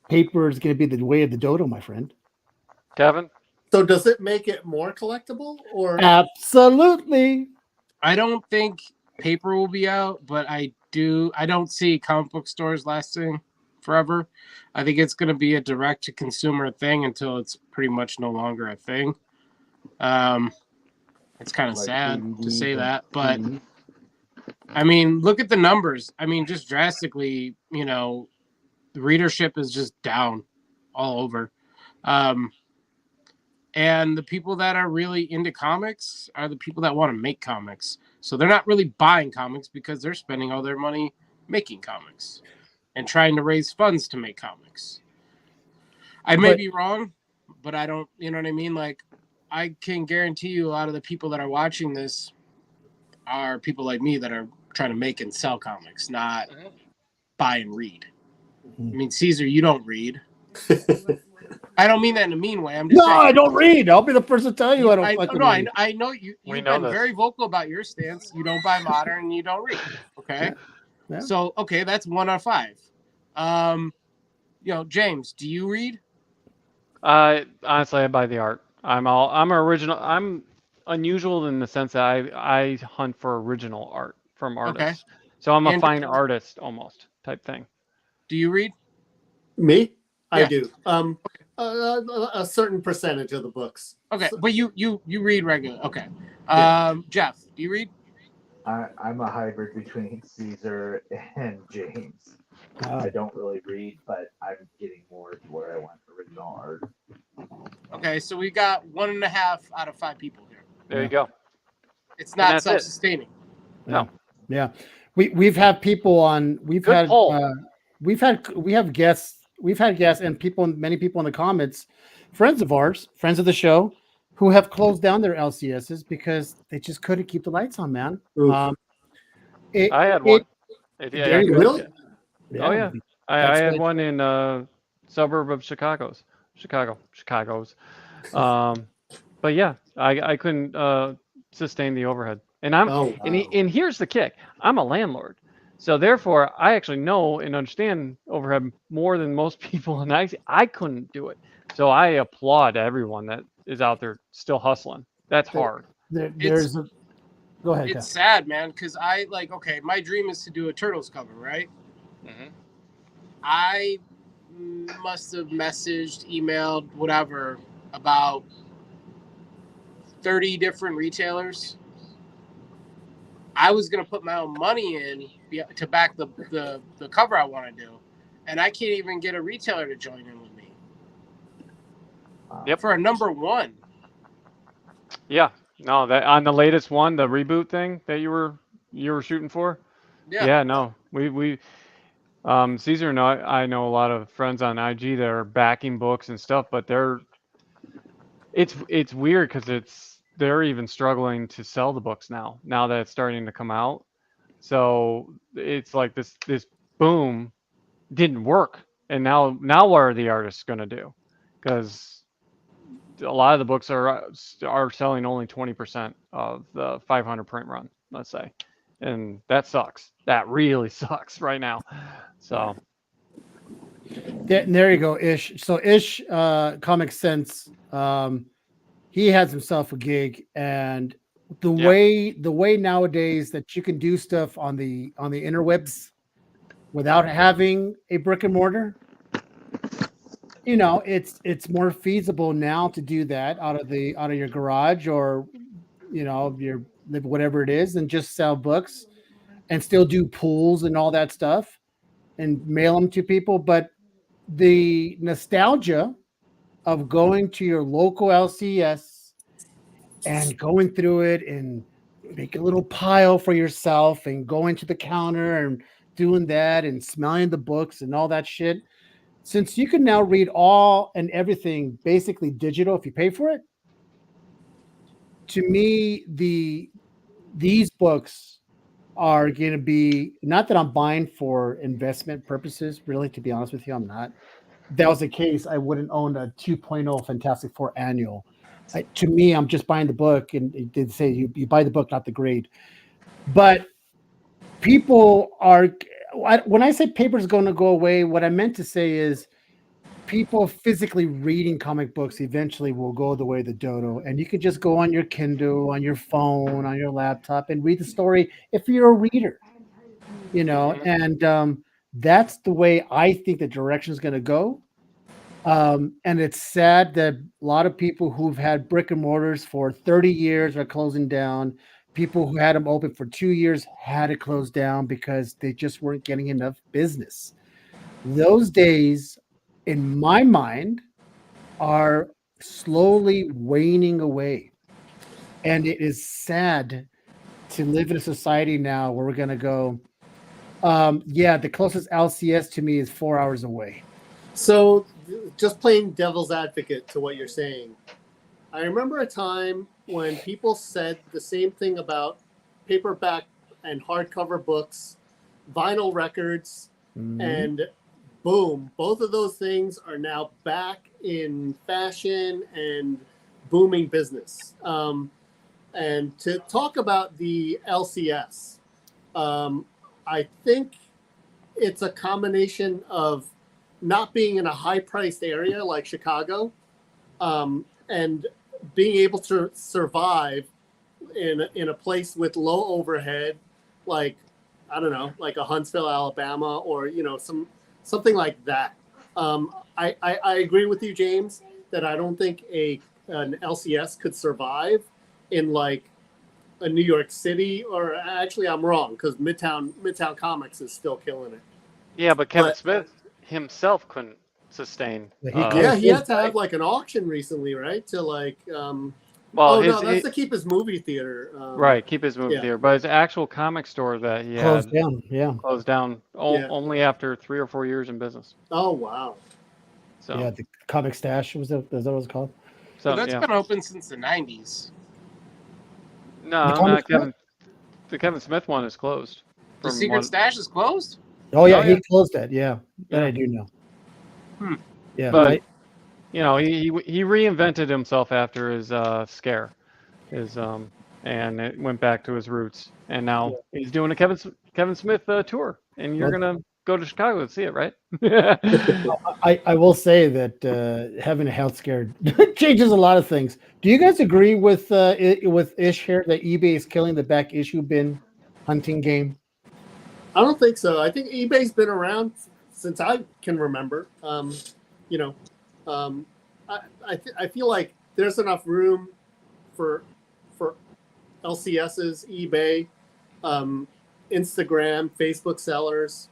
Paper is going to be the way of the dodo, my friend. Kevin. so does it make it more collectible or? Absolutely. I don't think paper will be out, but I don't see comic book stores lasting forever. I think it's going to be a direct to consumer thing until it's pretty much no longer a thing. It's kind of Like sad to DVDs say and that, but CDs. I mean, look at the numbers. I mean, just drastically, the readership is just down all over. And the people that are really into comics are the people that want to make comics. So they're not really buying comics because they're spending all their money making comics and trying to raise funds to make comics. I may be wrong, but I don't, you know what I mean? Like, I can guarantee you a lot of the people that are watching this are people like me that are trying to make and sell comics, not buy and read. I mean, Caesar, you don't read. I don't mean that in a mean way. I'm just saying. I don't read. I'll be the first to tell you I don't fucking read. I know you. You've know been this. very vocal about your stance. You don't buy modern and you don't read. Okay. Yeah. So that's 1 out of 5. James, do you read? Honestly, I buy the art. I'm original. I'm unusual in the sense that I hunt for original art from artists. So I'm a And fine artist almost type thing. do you read? Me? I Yeah. do. A certain percentage of the books. Okay, but you read regular. Okay. Yeah. Jeff, do you read? I'm a hybrid between Caesar and James. I don't really read, but I'm getting more to where I want original art. Okay, so we got 1.5 out of 5 people here. There you go. It's not that's it. self-sustaining. No. Yeah. We've had people on. We Good have poll. guests. We've had guests and many people in the comments friends of ours, friends of the show, who have closed down their LCSs because they just couldn't keep the lights on, man. Oof. I had It one. Yeah, there you go. Really? Oh Yeah, yeah, I that's had why. one in suburb of Chicago's. But yeah, I couldn't sustain the overhead. And Oh wow. and here's the kick. I'm a landlord. So therefore I actually know and understand overhead more than most people, and I couldn't do it. So I applaud everyone that is out there still hustling. That's hard. It's There's a. Go ahead, it's Kev. sad, man, because I like okay, my dream is to do a Turtles cover, right? Mhm. I must have messaged, emailed, whatever, about 30 different retailers. I was gonna put my own money in to back the cover I want to do, and I can't even get a retailer to join in with me Yep. for a number one. Yeah. No, that on the latest one, the reboot thing that you were shooting for. Yeah, Yeah, no. We Caesar and I know a lot of friends on IG that are backing books and stuff, but it's weird because they're even struggling to sell the books now that it's starting to come out. So it's like this boom didn't work, and now what are the artists gonna do? Because a lot of the books are selling only 20% of the 500 print run, let's say, and that sucks. That really sucks right now. So There you go, Ish. So Ish, Comic Sense, he has himself a gig, and yeah, the way nowadays that you can do stuff on the interwebs without having a brick and mortar, it's more feasible now to do that out of your garage, or your whatever it is, and just sell books and still do pools and all that stuff and mail them to people. But the nostalgia of going to your local LCS and going through it and make a little pile for yourself and going to the counter and doing that and smelling the books and all that shit. Since you can now read all and everything basically digital if you pay for it, to me, these books are going to be, not that I'm buying for investment purposes, really, to be honest with you, I'm not. If that was the case, I wouldn't own a 2.0 Fantastic Four annual. To me, I'm just buying the book, and they say you buy the book, not the grade. But people are, when I say paper is going to go away, what I meant to say is people physically reading comic books eventually will go the way of the dodo, and you can just go on your Kindle, on your phone, on your laptop, and read the story if you're a reader, and that's the way I think the direction is going to go. And it's sad that a lot of people who've had brick and mortars for 30 years are closing down. People who had them open for 2 years had to close down because they just weren't getting enough business. Those days, in my mind, are slowly waning away. And it is sad to live in a society now where we're going to go, yeah, the closest LCS to me is 4 hours away. So, just playing devil's advocate to what you're saying, I remember a time when people said the same thing about paperback and hardcover books, vinyl records, and boom, both of those things are now back in fashion and booming business. And to talk about the LCS, I think it's a combination of not being in a high priced area like Chicago, and being able to survive in a place with low overhead, like, I don't know, like a Huntsville, Alabama, or something like that. I agree with you, James, that I don't think an LCS could survive in like a New York City, or actually I'm wrong, because Midtown Comics is still killing it. yeah, but Kevin But Smith himself couldn't sustain. yeah, he had to have like an auction recently, right? To like, Well, oh no, that's to keep his movie theater. Right, keep his movie yeah. theater, but his actual comic store that he Closed had down, yeah. closed down Yeah. only after 3 or 4 years in business. Oh wow. So Yeah, the comic stash is that what it's called? so Well, that's yeah. been open since the 90s. The No, comic not stash? Kevin. The Kevin Smith one is closed. The From secret what? stash is closed? Oh yeah, Oh, he yeah. closed that. Yeah, that Yeah. I do know. Hmm. Yeah, But he reinvented himself after his scare, his and it went back to his roots. And now he's doing a Kevin Smith tour, and you're Well- gonna go to Chicago to see it, right? I will say that having a health scare changes a lot of things. Do you guys agree with Ish here that eBay is killing the back issue bin hunting game? I don't think so. I think eBay's been around since I can remember. You know, I feel like there's enough room for LCSs, eBay, um, Instagram, Facebook sellers.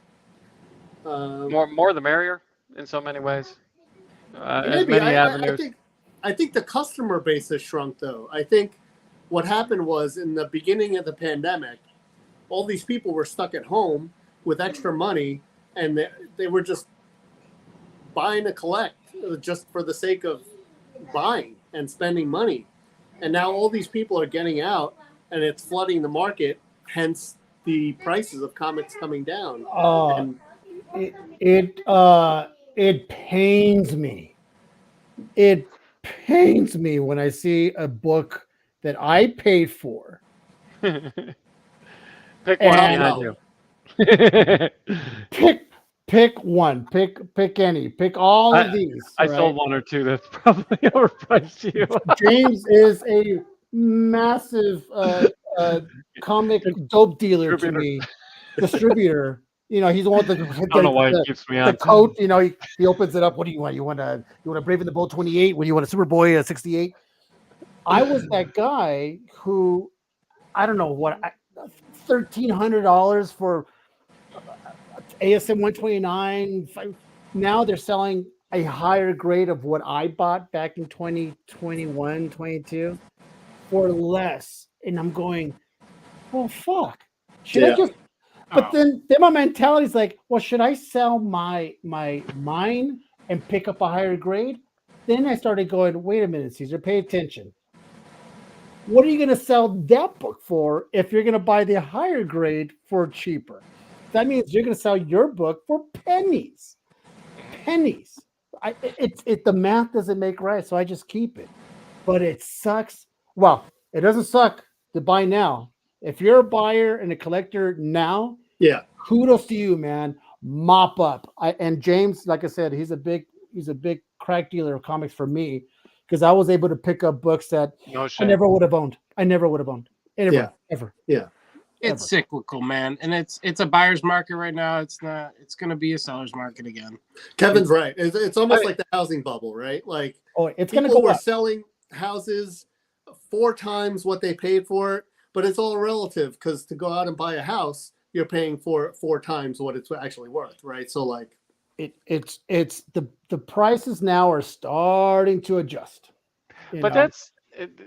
More the merrier in so many ways. As Maybe many avenues. I think the customer base has shrunk though. I think what happened was in the beginning of the pandemic, all these people were stuck at home with extra money, and they were just buying to collect just for the sake of buying and spending money. And now all these people are getting out, and it's flooding the market. Hence the prices of comics coming down. And It pains me. It pains me when I see a book that I paid for. Pick one And behind no. you. pick one, pick any, pick all of these. I right? sold one or two that's probably overpriced to you. James is a massive comic dope dealer to Distributor. me, distributor. You know, he's the one with I don't know why it keeps me the on. coat. You know, he opens it up. What do you want? You want a Brave in the Bold 28? What do you want, a Superboy 68? I was that guy who, I don't know what, $1,300 for ASM 129. Now they're selling a higher grade of what I bought back in 2021, 22 for less. And I'm going, well, fuck. Should I just, but then my mentality is like, well, should I sell mine and pick up a higher grade? Then I started going, wait a minute, Caesar, pay attention. What are you going to sell that book for if you're going to buy the higher grade for cheaper? That means you're going to sell your book for pennies. Pennies. The math doesn't make right, so I just keep it. But it sucks. Well, it doesn't suck to buy now. If you're a buyer and a collector now, yeah, kudos to you, man. Mop up. And James, like I said, he's a big crack dealer of comics for me because I was able to pick up books that No shit. I never would have owned. Ever. Yeah. It's cyclical, man, and it's a buyer's market right now. It's not. It's going to be a seller's market again. Kevin's right. It's almost like the housing bubble, right? Like it's going to people go were up. selling houses 4 times what they paid for it, but it's all relative because to go out and buy a house, you're paying for 4 times what it's actually worth, right? So like it's the prices now are starting to adjust. But that's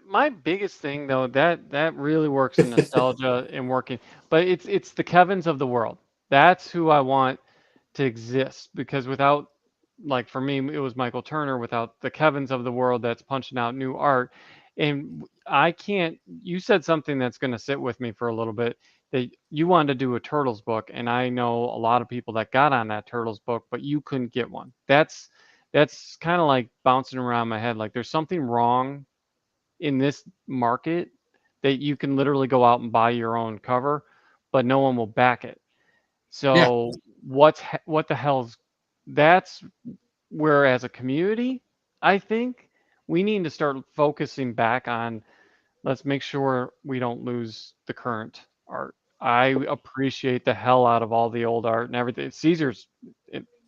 my biggest thing, though. That really works in nostalgia and working. But it's the Kevins of the world. That's who I want to exist because without, like for me, it was Michael Turner. Without the Kevins of the world that's punching out new art, and I can't. You said something that's going to sit with me for a little bit. That you wanted to do a Turtles book, and I know a lot of people that got on that Turtles book, but you couldn't get one. That's kind of like bouncing around my head. Like there's something wrong in this market that you can literally go out and buy your own cover, but no one will back it. So what the hell's that's where as a community, I think we need to start focusing back on let's make sure we don't lose the current art. I appreciate the hell out of all the old art and everything. Caesar's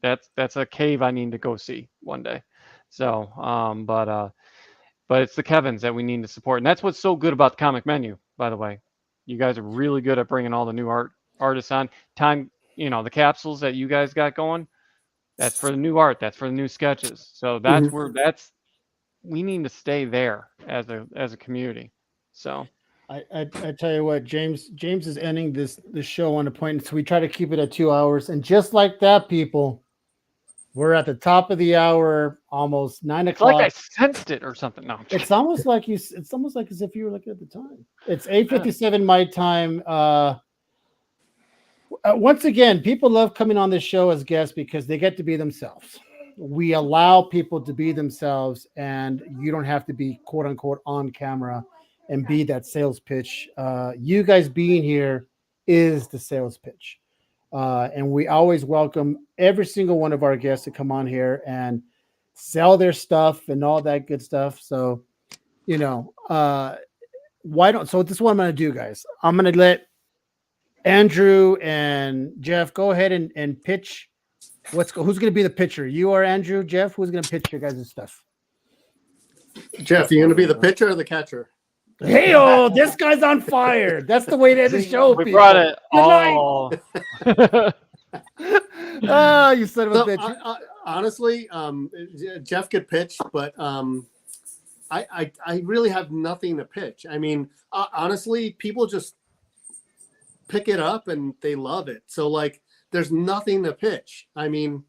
that's a cave I need to go see one day. So, but it's the Kevins that we need to support, and that's what's so good about the comic menu. By the way, you guys are really good at bringing all the new artists on. The capsules that you guys got going. That's for the new art. That's for the new sketches. So that's where we need to stay there as a community. So. I tell you what, James is ending this show on a point, so we try to keep it at 2 hours, and just like that, people, We're at the top of the hour, almost 9 It's like o'clock. I sensed it or something. No, I'm It's kidding. almost like you. It's almost like as if you were looking at the time. It's 8:57 my time. Once again, people love coming on this show as guests because they get to be themselves. We allow people to be themselves, and you don't have to be quote unquote on camera and be that sales pitch. You guys being here is the sales pitch. And we always welcome every single one of our guests to come on here and sell their stuff and all that good stuff. So, why don't, so this is what I'm going to do, guys. I'm going to let Andrew and Jeff go ahead and pitch. Who's going to be the pitcher? You are Andrew, Jeff. Who's going to pitch your guys' stuff? Jeff, you going to be the pitcher or the catcher? Hey, this guy's on fire. That's the way to end the show. We people. brought it Good night. all. Oh, you son of a So, bitch. honestly, Jeff could pitch, but I really have nothing to pitch. I mean, honestly, people just pick it up and they love it. So like, there's nothing to pitch. I mean,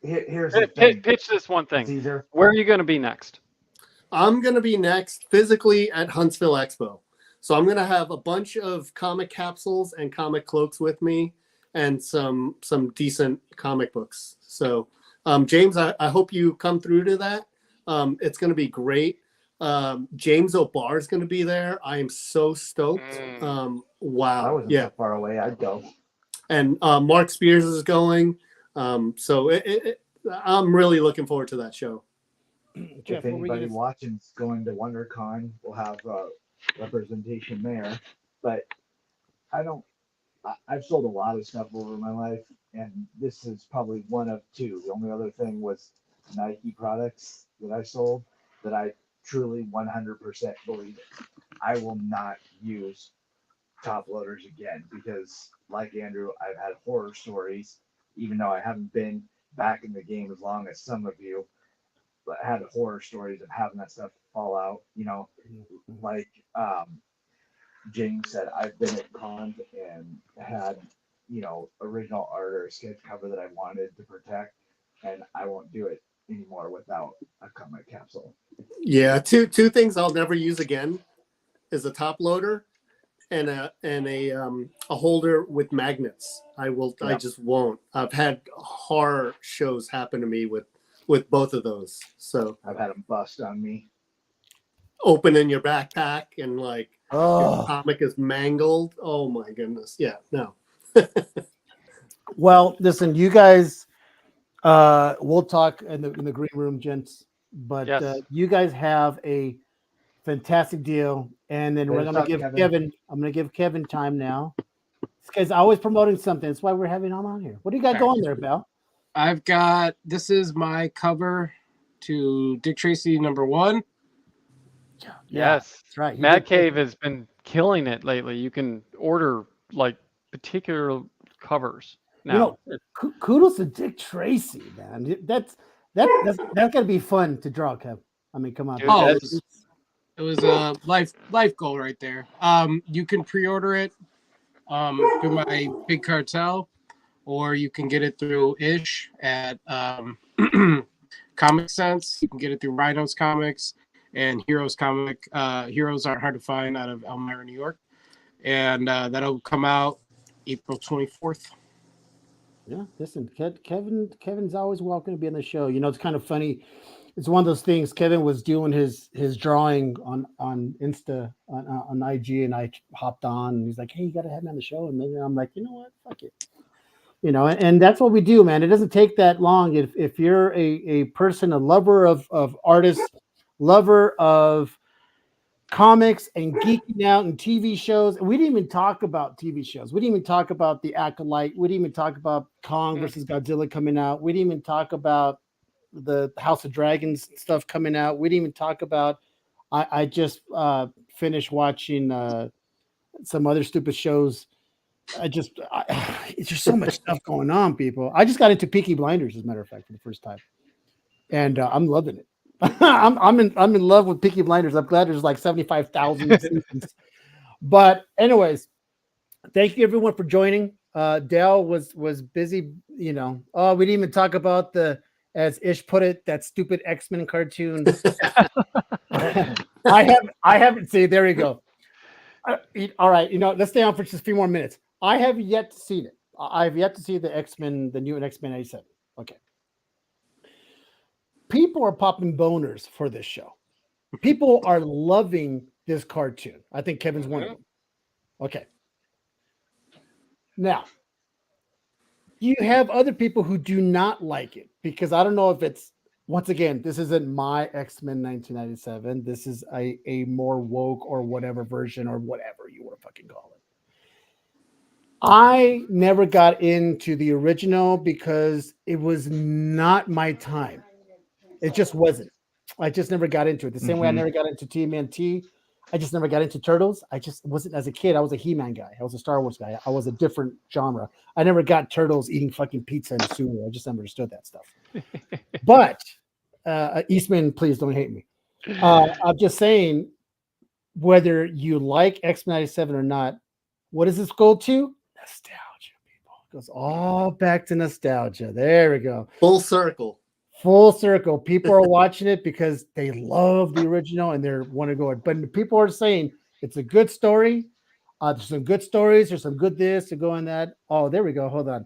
Here's the thing. Pitch this one thing. Caesar. Where are you going to be next? I'm going to be next physically at Huntsville Expo. So I'm going to have a bunch of comic capsules and comic cloaks with me and some decent comic books. So James, I hope you come through to that. It's going to be great. James O'Barr is going to be there. I am so stoked. I Wow. wasn't Yeah. so far away. I'd go. And Mark Spears is going. So I'm really looking forward to that show. Jeff, If what were you anybody gonna- watching's going to WonderCon, we'll have representation there. But I've sold a lot of stuff over my life, and this is probably one of two. The only other thing was Nike products that I sold that I truly 100% believe in. I will not use top loaders again because, like Andrew, I've had horror stories, even though I haven't been back in the game as long as some of you, but I had horror stories of having that stuff fall out. Like James said, I've been at cons and had, original art or a sketch cover that I wanted to protect, and I won't do it anymore without a comic capsule. Yeah, two things I'll never use again is a top loader and a holder with magnets. I just won't. I've had horror shows happen to me with both of those. So I've had them bust on me. open in your backpack and like your Oh, comic is mangled. Oh my goodness. Yeah, no. well, listen, you guys, we'll talk in the green room, gents. But Yes. you guys have a fantastic deal, and then we're Good gonna luck, give Kevin. Kevin. I'm gonna give Kevin time now. This guy's always promoting something. That's why we're having him on here. What do you got going there, pal? I've got, this is my cover to Dick Tracy #1. Yes. that's right. He Mad did- Cave has been killing it lately. You can order like particular covers now. Kudos to Dick Tracy, man. That's got to be fun to draw, Kev. I mean, come on. Dude, Oh, that's- it was a life goal right there. You can pre-order it through my Big Cartel, or you can get it through Ish at Comic Sense. You can get it through Rhinos Comics and Heroes Comic. Heroes aren't hard to find out of Elmira, New York, and that'll come out April 24th. Yeah, listen, Kevin's always welcome to be on the show. It's kind of funny. It's one of those things. Kevin was doing his drawing on Insta on IG, and I hopped on, and he's like, "Hey, you got to have me on the show." And then I'm like, "You know what? Fuck it." And that's what we do, man. It doesn't take that long. If you're a person, a lover of artists, lover of comics and geeking out and TV shows. And we didn't even talk about TV shows. We didn't even talk about The Acolyte. We didn't even talk about Kong versus Godzilla coming out. We didn't even talk about the House of Dragons stuff coming out. We didn't even talk about, I just finished watching some other stupid shows. It's just so much stuff going on, people. I just got into Peaky Blinders, as a matter of fact, for the first time. And I'm loving it. I'm in love with Peaky Blinders. I'm glad there's like 75,000 seasons. But anyways, thank you everyone for joining. Dale was busy. Oh, we didn't even talk about as Ish put it, that stupid X-Men cartoon. I haven't seen. There we go. All right, let's stay on for just a few more minutes. I have yet to see it. I've yet to see the X-Men, the new X-Men 87. Okay. People are popping boners for this show. People are loving this cartoon. I think Kevin's one of them. Okay. Now, you have other people who do not like it because I don't know if it's, once again, this isn't my X-Men 1997. This is a more woke or whatever version or whatever you want to fucking call it. I never got into the original because it was not my time. It just wasn't. I just never got into it. The same way I never got into TMNT. I just never got into Turtles. I just wasn't, as a kid, I was a He-Man guy. I was a Star Wars guy. I was a different genre. I never got Turtles eating fucking pizza and sushi. I just never understood that stuff. But Eastman, please don't hate me. I'm just saying, whether you like X-Men 97 or not, what does this go to? Nostalgia, people. It goes all back to nostalgia. There we go. Full circle. Full circle. People are watching it because they love the original and they want to go. But people are saying it's a good story. There's some good stories. There's some good this to go in that. Oh, there we go. Hold on.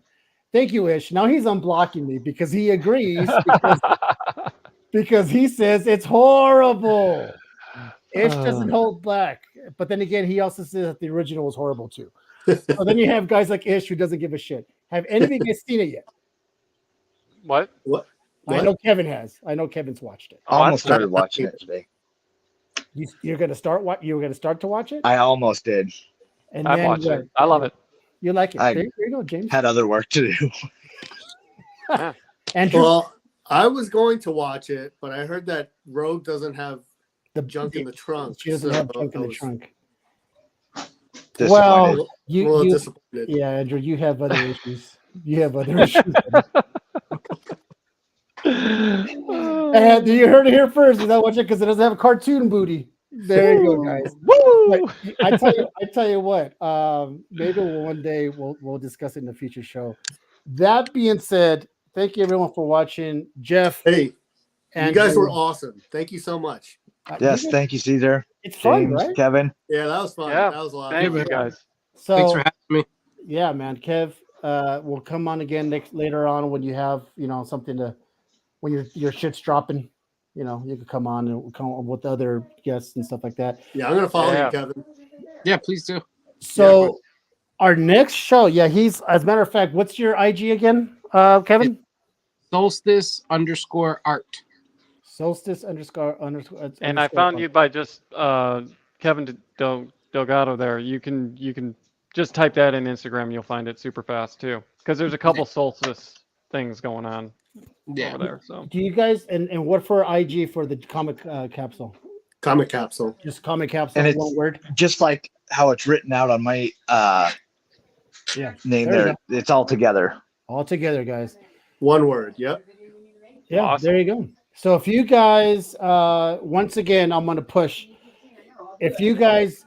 Thank you, Ish. Now he's unblocking me because he agrees because he says it's horrible. Ish doesn't hold back. But then again, he also says that the original was horrible too. So then you have guys like Ish who doesn't give a shit. Have any of you guys seen it yet? What? I know Kevin has. I know Kevin's watched it. I almost started watching it today. You're going to start what? You were going to start to watch it? I almost did. And I then watched what? it. I love it. You like it? I there you go, James. Had other work to do. Andrew, Well, I was going to watch it, but I heard that Rogue doesn't have junk in the trunk. she doesn't so have junk in I the was trunk. Disappointed. Well, a you little disappointed. yeah, Andrew, you have other issues. You have other issues. And you heard it here first. You don't watch it because it doesn't have a cartoon booty. There you go, guys. Woo! But I tell you what. Maybe one day we'll discuss it in a future show. That being said, thank you everyone for watching. Jeff, Hey, Andrew, you guys were awesome. Thank you so much. Yes, thank you, Caesar. It's fun, James, right? Kevin. Yeah, that was fun. Yeah, That was a lot. Thank you, guys. So Thanks for having me. yeah, man, Kev, we'll come on again later on when you have something to, when your shit's dropping. You can come on and we'll come with other guests and stuff like that. Yeah, I'm gonna follow Yeah. you, Kevin. Yeah, please do. So our next show, he's, as a matter of fact, what's your IG again, Kevin? Solstice_art. Solstice underscore. And I found you by just Kevin Delgado there. You can just type that in Instagram. You'll find it super fast too. Because there's a couple solstice things going on over there. So Do you guys and what for IG for the comic capsule? Comic Capsule. Just comic capsule, And it's one word. just like how it's written out on my name There you there. It's all together. All together, guys. One word. Yep. Yeah, Awesome. There you go. So if you guys, once again, I'm going to push. If you guys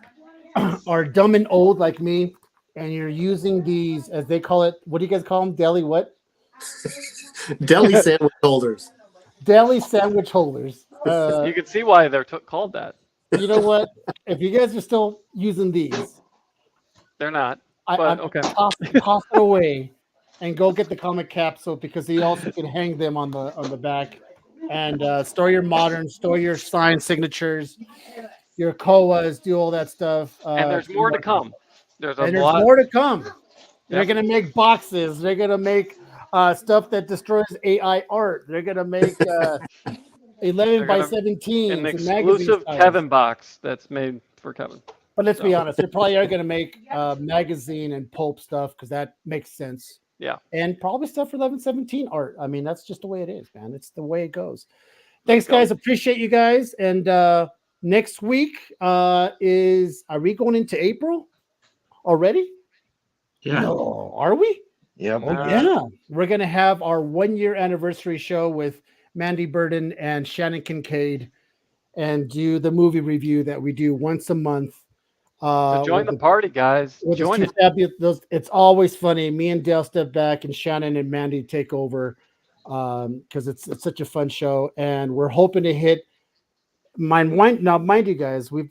are dumb and old like me, and you're using these, as they call it, what do you guys call them? Deli what? Deli sandwich holders. Deli sandwich holders. you can see why they're called that. You know what? If you guys are still using these, They're not. I But okay. toss it away and go get the comic capsule because you also can hang them on the back and store your modern, store your signed signatures, your COAs, do all that stuff. And there's more to come. There's There's lot. more to come. They're Yep. gonna make boxes. They're gonna make stuff that destroys AI art. They're gonna make 11 They're by gonna- 17s An and exclusive magazine styles. Kevin box that's made for Kevin. But let's be honest, they probably are gonna make magazine and pulp stuff because that makes sense. Yeah. And probably stuff for 11-17 art. I mean, that's just the way it is, man. It's the way it goes. Thanks, guys. Appreciate you guys. And next week are we going into April already? Yeah. No, are we? Yep. Oh, yeah. We're going to have our 1-year anniversary show with Mandy Burden and Shannon Kincaid and do the movie review that we do once a month. So join with the party, guys. with Join his it. two fabulous, it's always funny. Me and Dale step back, and Shannon and Mandy take over because it's such a fun show, and we're hoping to hit now. Mind you, guys, we've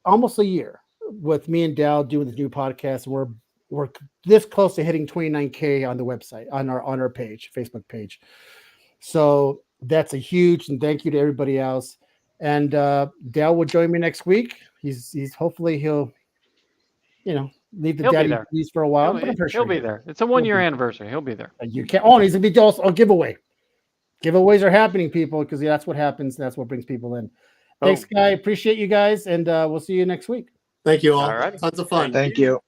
almost a year with me and Dal doing this new podcast. We're this close to hitting 29K on the website on our page, Facebook page. So that's a huge and thank you to everybody else. And Dal will join me next week. He's hopefully he'll leave the He'll be daddy there. duties for a while, He'll, but I'm pretty he'll sure be there. It's a 1-year anniversary. He'll be there. You can't. Oh, he's gonna be also a giveaway. Giveaways are happening, people, because that's what happens. That's what brings people in. Thanks, Guy. Appreciate you guys, and we'll see you next week. Thank you all. All righty. Tons of fun. Thank you.